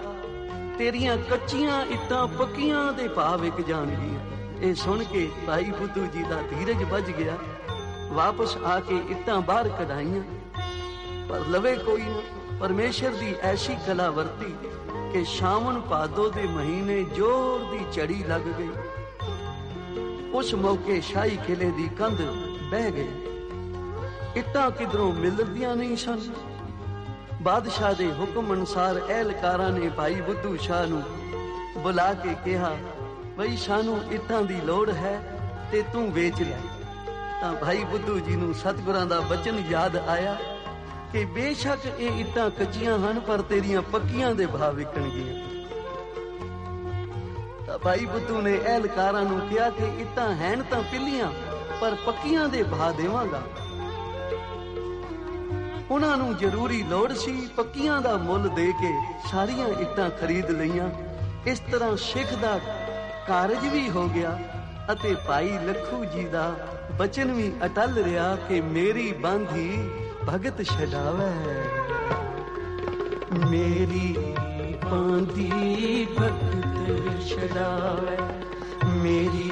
ਤੇਰੀਆਂ ਕੱਚੀਆਂ ਇੱਟਾਂ ਪੱਕੀਆਂ ਦੇ ਭਾਅ ਵਿਕ ਜਾਣਗੀਆਂ। ਇਹ ਸੁਣ ਕੇ ਭਾਈ ਬੁੱਧੂ ਜੀ ਦਾ ਧੀਰਜ ਵੱਜ ਗਿਆ। ਵਾਪਸ ਆ ਕੇ ਇੱਟਾਂ ਬਾਹਰ ਕਢਾਈਆਂ, ਪਰ ਲਵੇ ਕੋਈ ਨਾ। ਪਰਮੇਸ਼ਰ ਦੀ ਐਸੀ ਕਲਾ ਵਰਤੀ ਕਿ ਸਾਵਣ ਭਾਦੋ ਦੇ ਮਹੀਨੇ ਜ਼ੋਰ ਦੀ ਝੜੀ ਲੱਗ ਗਈ। ਉਸ ਮੌਕੇ ਸ਼ਾਹੀ ਕਿਲੇ ਦੀ ਕੰਧ ਬਹਿ ਗਈ। ਇੱਟਾਂ ਕਿਧਰੋਂ ਮਿਲਦੀਆਂ ਨਹੀਂ ਸਨ। ਬਾਦਸ਼ਾਹ ਦੇ ਹੁਕਮ ਅਨੁਸਾਰ ਅਹਿਲਕਾਰਾਂ ਨੇ ਭਾਈ ਬੁੱਧੂ ਸ਼ਾਹ ਨੂੰ ਬੁਲਾ ਕੇ ਕਿਹਾ, ਬਈ ਸਾਨੂੰ ਇੱਟਾਂ ਦੀ ਲੋੜ ਹੈ ਤੇ ਤੂੰ ਵੇਚ ਲੈ। ਤਾਂ ਭਾਈ ਬੁੱਧੂ ਜੀ ਨੂੰ ਸਤਿਗੁਰਾਂ ਦਾ ਬਚਨ ਯਾਦ ਆਇਆ ਕਿ ਬੇਸ਼ੱਕ ਇਹ ਇੱਟਾਂ ਕੱਚੀਆਂ ਹਨ, ਪਰ ਤੇਰੀਆਂ ਪੱਕੀਆਂ ਦੇ ਭਾਅ ਵਿਕਣਗੀਆਂ। ਤਾਂ ਭਾਈ ਬੁੱਧੂ ਨੇ ਅਹਿਲਕਾਰਾਂ ਨੂੰ ਕਿਹਾ ਕਿ ਇੱਟਾਂ ਹੈਨ ਤਾਂ ਪਿੱਲੀਆਂ, ਪਰ ਪੱਕੀਆਂ ਦੇ ਭਾਅ ਦੇਵਾਂਗਾ। ਉਹਨਾਂ ਨੂੰ ਜ਼ਰੂਰੀ ਲੋੜ ਸੀ, ਪੱਕੀਆਂ ਦਾ ਮੁੱਲ ਦੇ ਕੇ ਸਾਰੀਆਂ ਇੱਟਾਂ ਖਰੀਦ ਲਈਆਂ। ਇਸ ਤਰ੍ਹਾਂ ਸਿੱਖ ਦਾ ਕਾਰਜ ਵੀ ਹੋ ਗਿਆ ਅਤੇ ਭਾਈ ਲੱਖੂ ਜੀ ਦਾ ਬਚਨ ਵੀ ਅਟਲ ਰਿਹਾ ਕਿ ਮੇਰੀ ਬਾਂਧੀ ਭਗਤ ਛਡਾਵੇ, ਮੇਰੀ ਬਾਂਧੀ ਭਗਤ ਛਡਾਵੇ, ਮੇਰੀ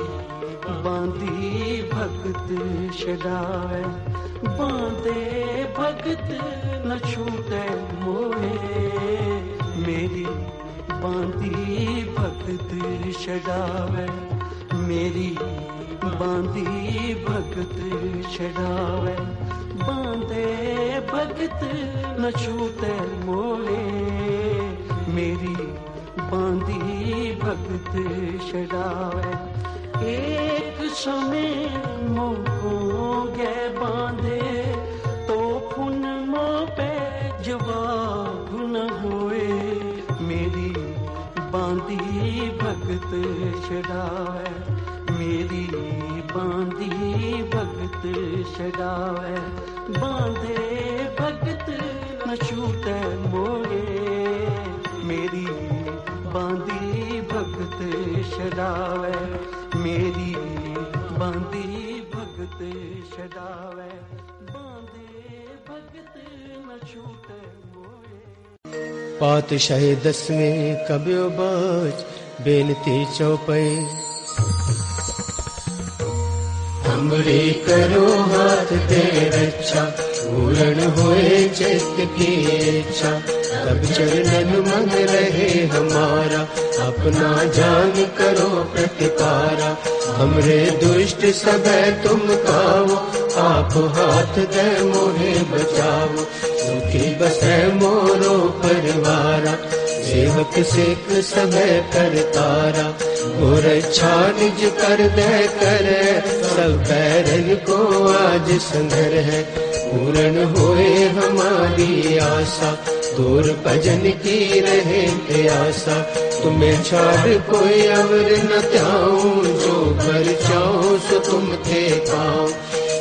ਬਾਂਧੀ ਭਗਤ ਛਡਾਵੇ। ਬਾਂਧੇ ਭਗਤ ਨ ਛੂਟੇ ਮੋਹੇ, ਮੇਰੀ ਬਾਂਧੀ ਭਗਤ ਛਡਾਵੇ, ਮੇਰੀ ਬਾਂਧੀ ਭਗਤ ਛਡਾਵੇ। ਬਾਂਧੇ ਭਗਤ ਨ ਛੂਟੇ ਮੋਹੇ, ਮੇਰੀ ਬਾਂਧੀ ਭਗਤ ਛਡਾਵੇ। एक समय मोको गए बांधे, तो पुन मो पे जवाब न हुए, मेरी बांधी भगत छडावे, मेरी बांधी भगत छडावे। बांधे भगत न छूटे मोहे, मेरी बांधी भगत छडावे, मेरी बांधी भगत छडावे। बांधे भगत न छूटे मोहे। पातशाही 10वें कब्यो बाज बेनती चौपाई। हमरे करो हाथ दे रक्षा, पूर्ण होए चित्त की इच्छा। तब चरणन मन रहे हमारा, अपना जान करो प्रतिपारा। हमरे दुष्ट सबे तुम कावो, आप हाथ दे मोहे बचावो। सुखी बसे मोरो परिवारा, सेवक सिख सबे करतारा। और अच्छा निज कर दे करे, सब बैरन को आज संघर है। पूर्ण होए हमारी आशा, दूर भजन की रहे प्यासा। तुम्हें छाड़ कोई अवर न त्याऊं, जो कर चाहो सो तुम थे पाओ।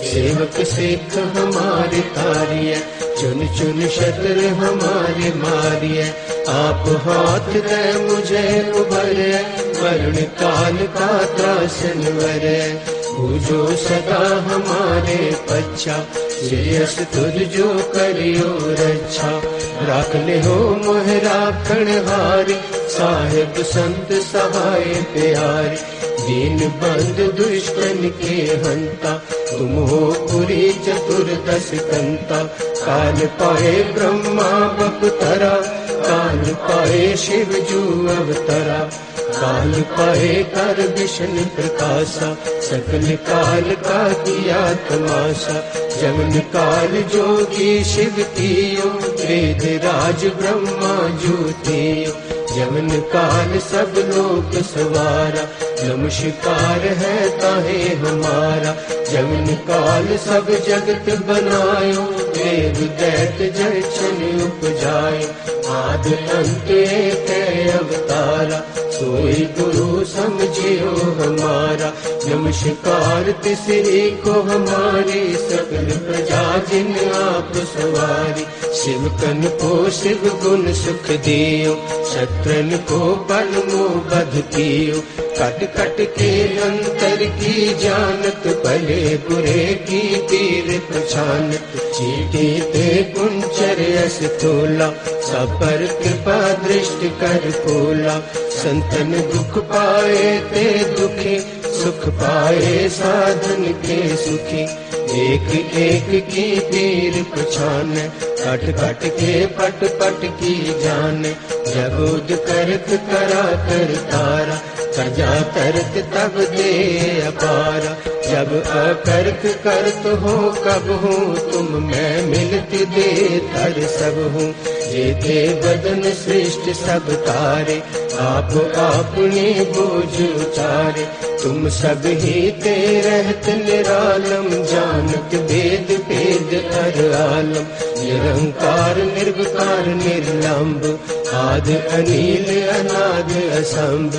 सेवक सिख हमारे तारिय, चुन चुन शत्रु हमारे मारिय। आप हाथ दे मुझे उभरे, वरुण काल का त्रासन वरे। पूजो सदा हमारे पच्छा, श्रेयस तुझ जो करियो रक्षा। राख ले हो मोह राखण हारी, साहिब संत सहाय प्यारे। दीन बंद दुष्टन के हंता, तुम हो पुरी चतुर्दश कंता। काल पाए ब्रह्मा बपतरा, काल पाए शिव जू अवतरा। काल पाए कर विष्णु प्रकाशा, सकल काल का किया तमाशा। जमन काल जोगी शिव कियो, वेद राज ब्रह्मा ज्योतियो। जमन काल सब लोक सवारा, नमस्कार है ताहे हमारा। जमन काल सब जगत बनायो, वेद दैत जक्षण उपजायो। आद अंत एक अवतारा, सोई गुरु समझियो हमारा। नमस्कार तिसरी को हमारी, सकल प्रजा जिन आप सवारी। शिव कन को शिव गुण सुख दियो, शत्रन को बल मोह बध कियो। कट कट के अंतर की जानत, भले बुरे की तीर पछानत। चीटी ते कुंचर यस तोला, सब पर कृपा दृष्टि कर खोला। संतन दुख पाए ते दुखी, सुख पाए साधन के सुखी। एक एक की तीर पछान, कट कट के पट पट की जान। जगोद करत करा कर तारा, सजा तरत तब दे अपारा। जब अकर्क करत हो कब हूँ, तुम मैं मिलत दे तर सब हूँ। जेते बदन सृष्ट सब तारे, आप अपने बोझ उतारे। तुम सब ही ते रहत निरालम, जानत वेद भेद हर आलम। निरंकार निर्विकार निर्लंब, आद अनिल अनाद असंभ।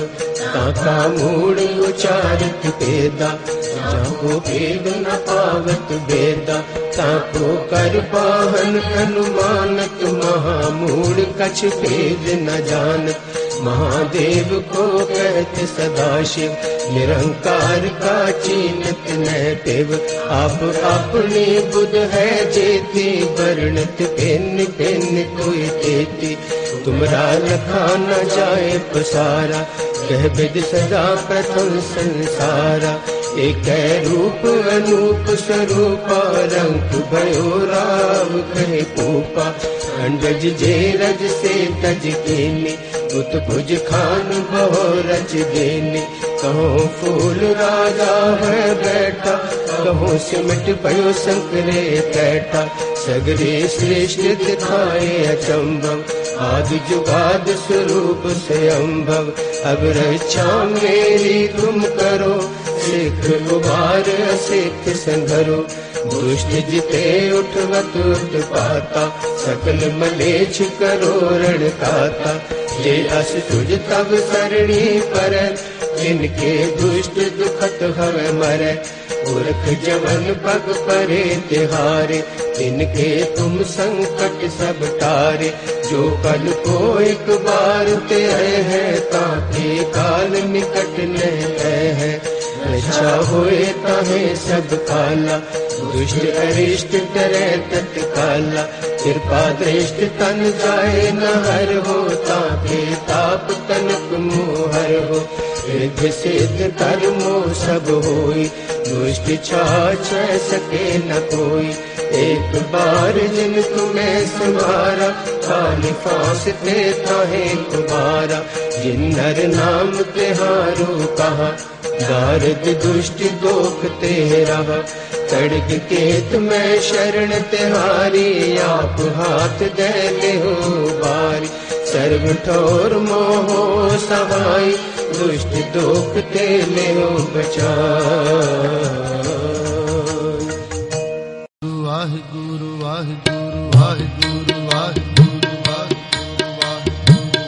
ताका मूड उचारत पेदा, जाको भेद न पावत बेदा। ताको कर पाहन अनुमानत, महामूड कछ भेद न जानत। महादेव को कहत सदाशिव, निरंकार का चीनत न पेव। आप अपने बुध है जेती, वर्णत भिन्न भिन्न कोई तेती। तुमरा लखा न जाए पसारा, कह विद सदा प्रथम संसारा। एक रूप अनूप स्वरूपा, रंग भयो राव कहे पूपा। अंडज जे रज से तज कीनी, उत भुज खान बहु रच देने। कहो फूल राजा है बैठा, कहो सिमट भयो शंकरे कैठा। सगरे श्रेष्ठ दिखाए अचंभव, आदि जुगाद स्वरूप स्वयंभव। अब रक्षा मेरी तुम करो, सिख उबार सिख संघरो। दुष्ट जिते उठवत उत्पाता, सकल मलेच्छ करो रणकाता। जे अस तुझ तब सरणी पर, जिनके दुष्ट दुखत हवे मरे। पुरख जवन पग परे तिहारे, तिनके तुम संकट सब तारे। जो कल को एक बार ते आए हैं, ताके काल निकट न है। रक्षा होए ताहे सब काला, दुष्ट अरिष्ट डरे तत्काला। कृपा दृष्ट तन जाए न हर हो, ताके ताप तनक मोहर हो। रिद्धि सिद्ध कर्मो सब होई, दुष्ट छाछ सके न कोई। एक बार जिन तुम्हें संभारा, खाली फांस ते ताहे तुम्हारा। जिन नर नाम ते हारो कहा, दारद दुष्ट दोख ते रहा। तड़क केत में शरण तिहारी, आप हाथ दे ले हो बारी। सर्व ठोर मोहो सहाय, दुष्ट दोख ते ले हो बचाई। वाहिगुरु वाहिगुरु वाहिगुरु वाहिगुरु वाहिगुरु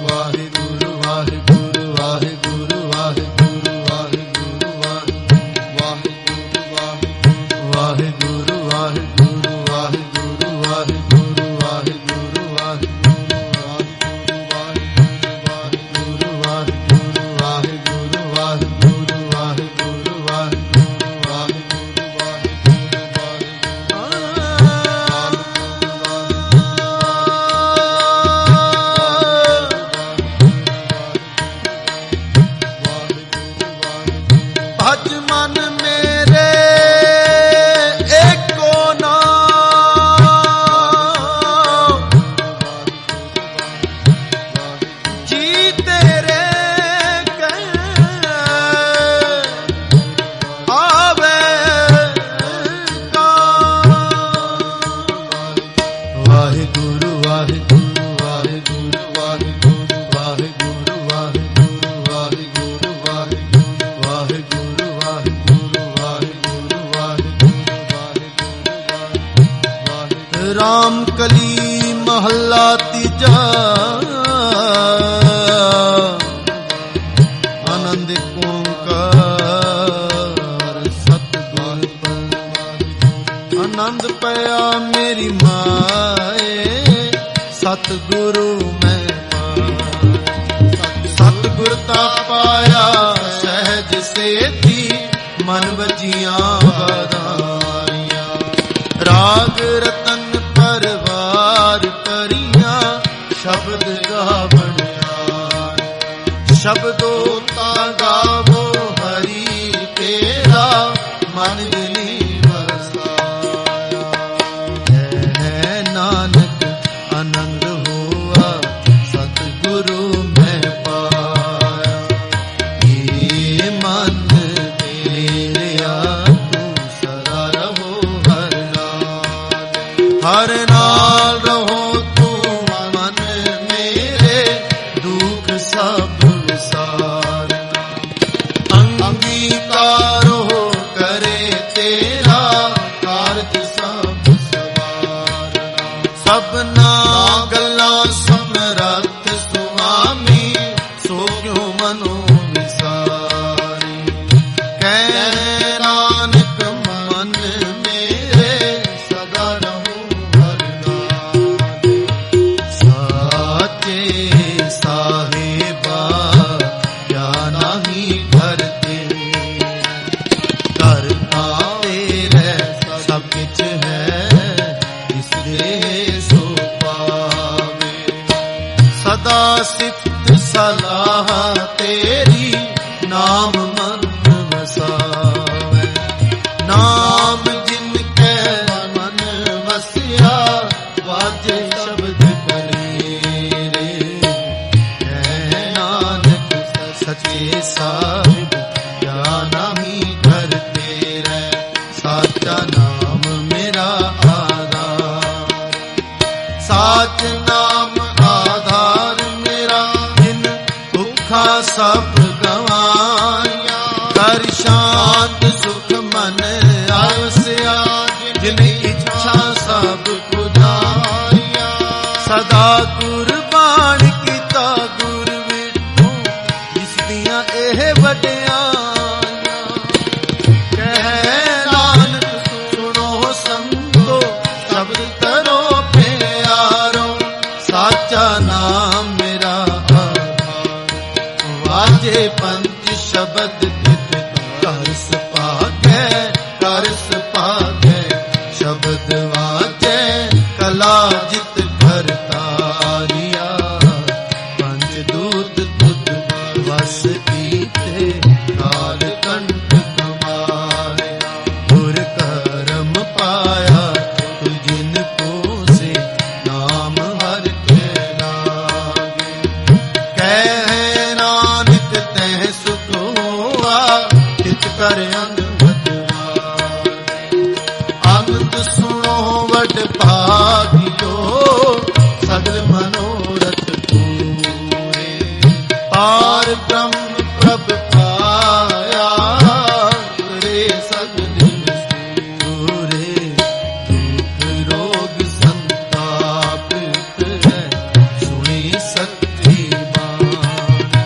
वाहिगुरु वाहिगुरु वाहिगुरु वाहिगुरु वाहिगुरु वाहिगुरु वाहिगुरु वाहिगुरु वाहिगुरु वाहिगुरु राम कली महला तीजा, आनंद ओंकार सतगुर आनंद पया मेरी माए। सतगुरु मैं सतगुर ता पाया सहज सेती, मन बजियां बधाइयां। राग रतन परवार परियां, शब्द गावणिया। शब्दो ता गावो हरि तेरा, मन जनी बरसाया। है नानक आनंद हुआ, सतगुरु मैं पाया। ये मन तेरा तू सदा रहो हर नाल। हर नाल रहो तू मन मेरे, दुख सब विसार। अंगीकारो करे तेरा, कारज सब सवार। सबना गल्ला समरथ सुआमी, सो क्यों मनो विसारी। कह नानक मन मेरे, सदा रहो हर नाल। साचे साहिबा क्या नाही करते, कर आवे रे सब किछ है, इस देह सो पावे। सदा सिफत सलाह तेरी, नाम मन वसावे। नाम जिनके मन वसिया, वाजे शब्द कलेरे। है नानक सचे साहिब क्या नहीं करते रे। साचा नाम मेरा आधार, साच नाम आधार मेरा। जिन भुखा सब गवाया, कर शांत सुख मन आवसिया। जिन इच्छा सब पुजाया, सदा कुर्बान कीता गुर विठू। जिस दियां एह वड्याइयां, कह नानक सुनो संतो, शब्द तरो प्यारो। साचा नाम मेरा आधार, वाजे पंच शब्द तित कर पार ब्रह्म प्रभ पाया रे सगल सूरे दुख रोग संताप है सुनी सच्ची बात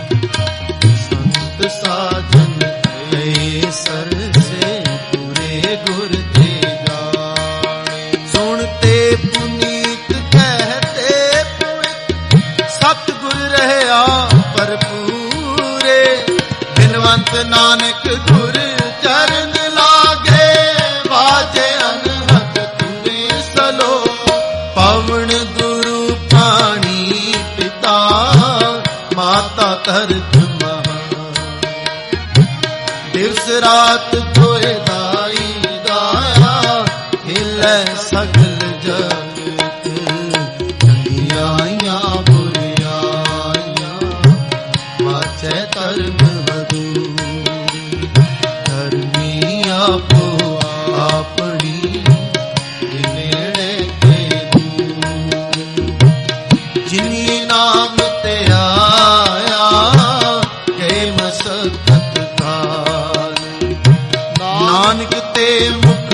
संत साधन सर से पूरे गुर ते जाने सुनते पुनीत कहते पुनित सतगुर रहया भरपूरे बिनवंत नानक गुर चरण लागे बाजे अनहद तुने सलो पवन गुरु पानी पिता माता तरत दिवस रात धोए दाई दाया हिले सगल जगत चंगियाइया बुरियाइया बाचे धर्म वधूरी धर्मी आपो अपनी नेड़े के दूर जिनी नाम ते आया गए मसकत नानक ते मुख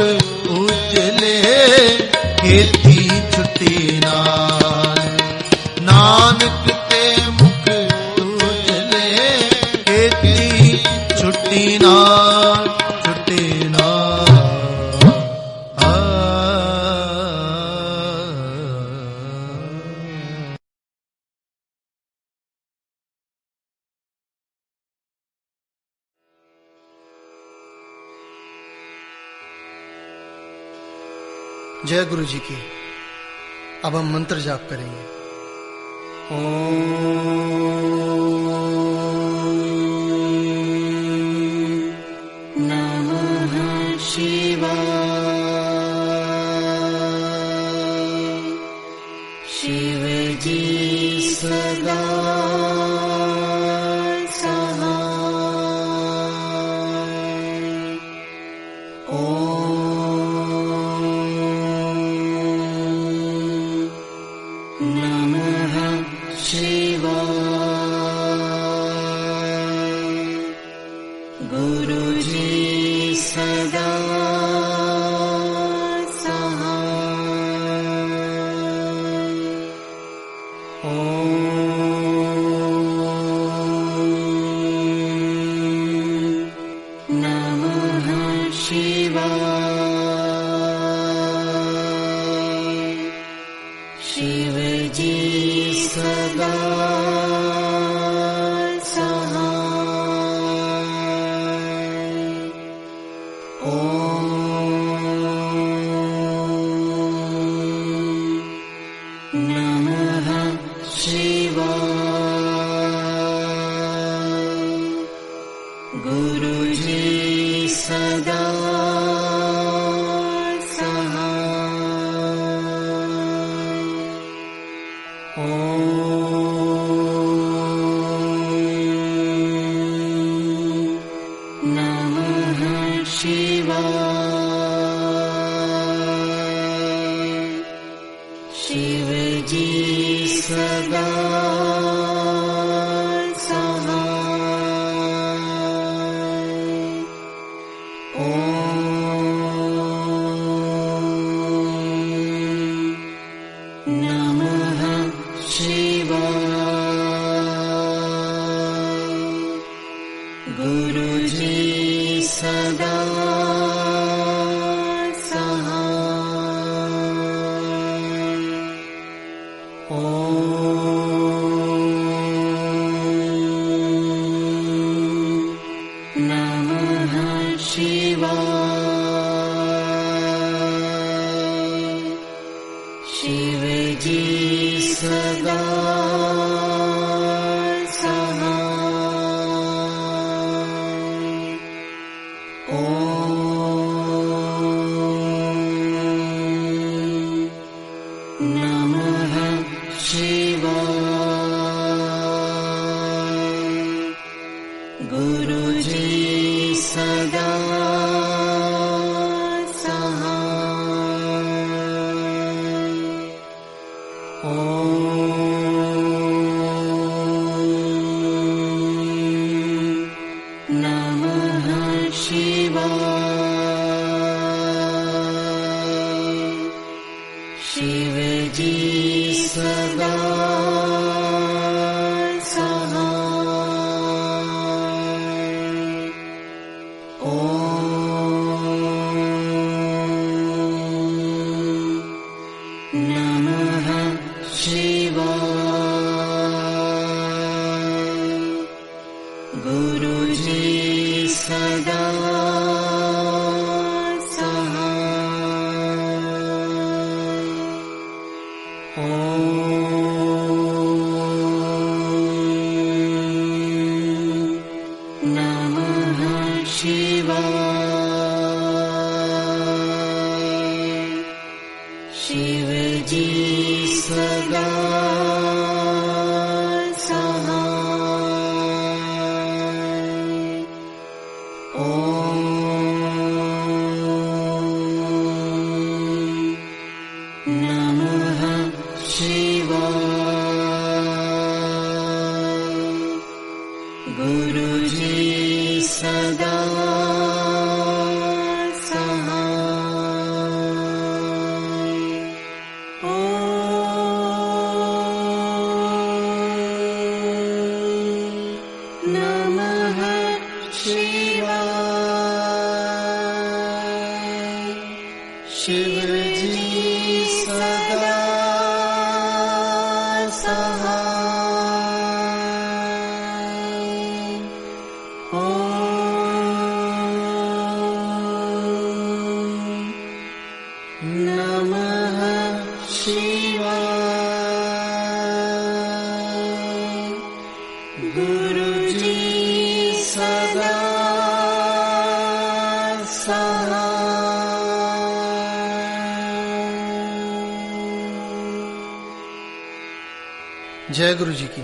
उजले खेती छुट्टी नाल नानक ते मुख उजले खेती छुट्टी नाल छुट्टी नाल जय गुरु जी की। अब हम मंत्र जाप करेंगे। नमः शिवाय शिव जी सदा सदा जय गुरु जी की।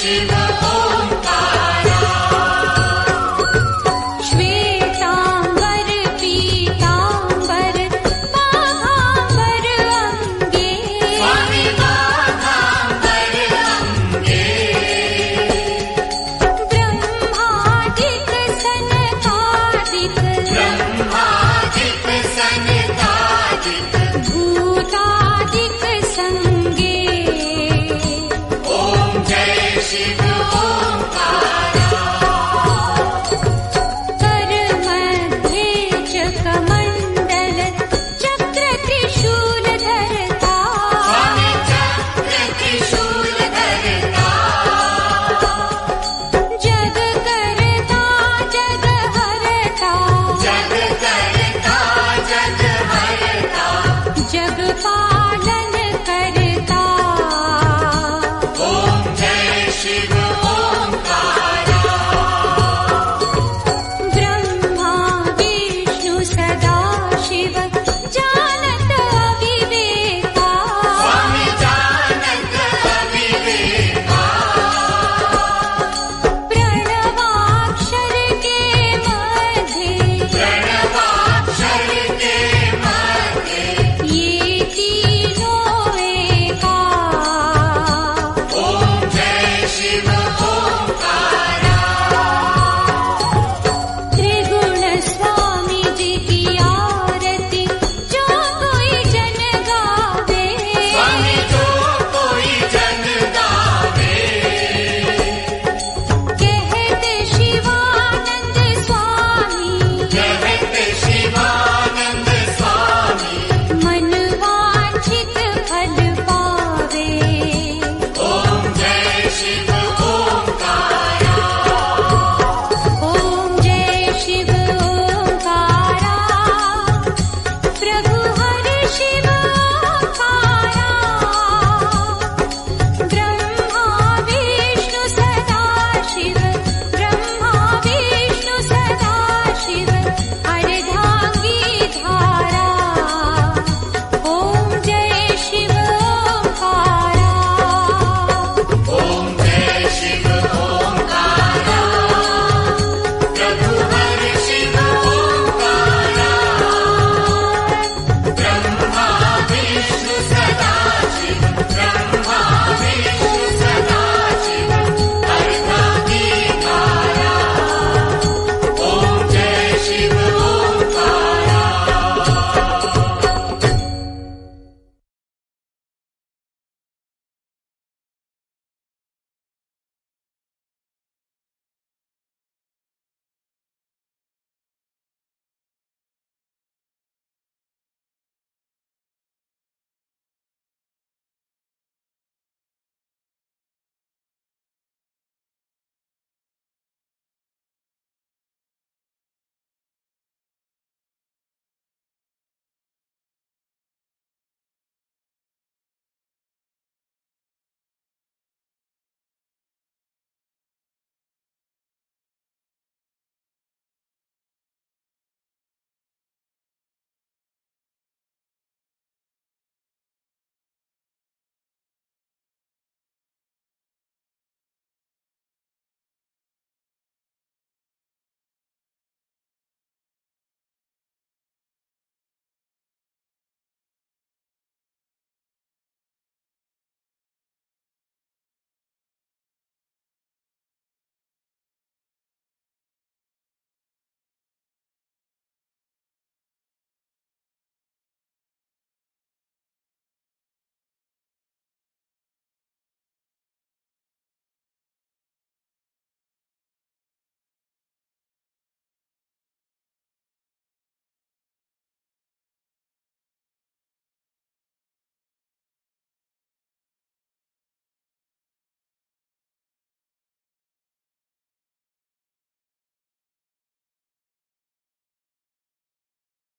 शिव ओंकारा। श्वेतांबर पीतांबर बाघांबर अंगे, स्वामी बाघांबर अंगे। ब्रह्मादिक सनकादिक, ब्रह्मादिक सनकादिक, भूतादिक संगे। ओम जय शिव ओंकारा। कर मध्ये चकमंडल चक्र त्रिशूल धरता, स्वामी चक्र त्रिशूल धरता। जग करता जग हरता, जग करता जग हरता। जग पालन करता। ओम जय शिव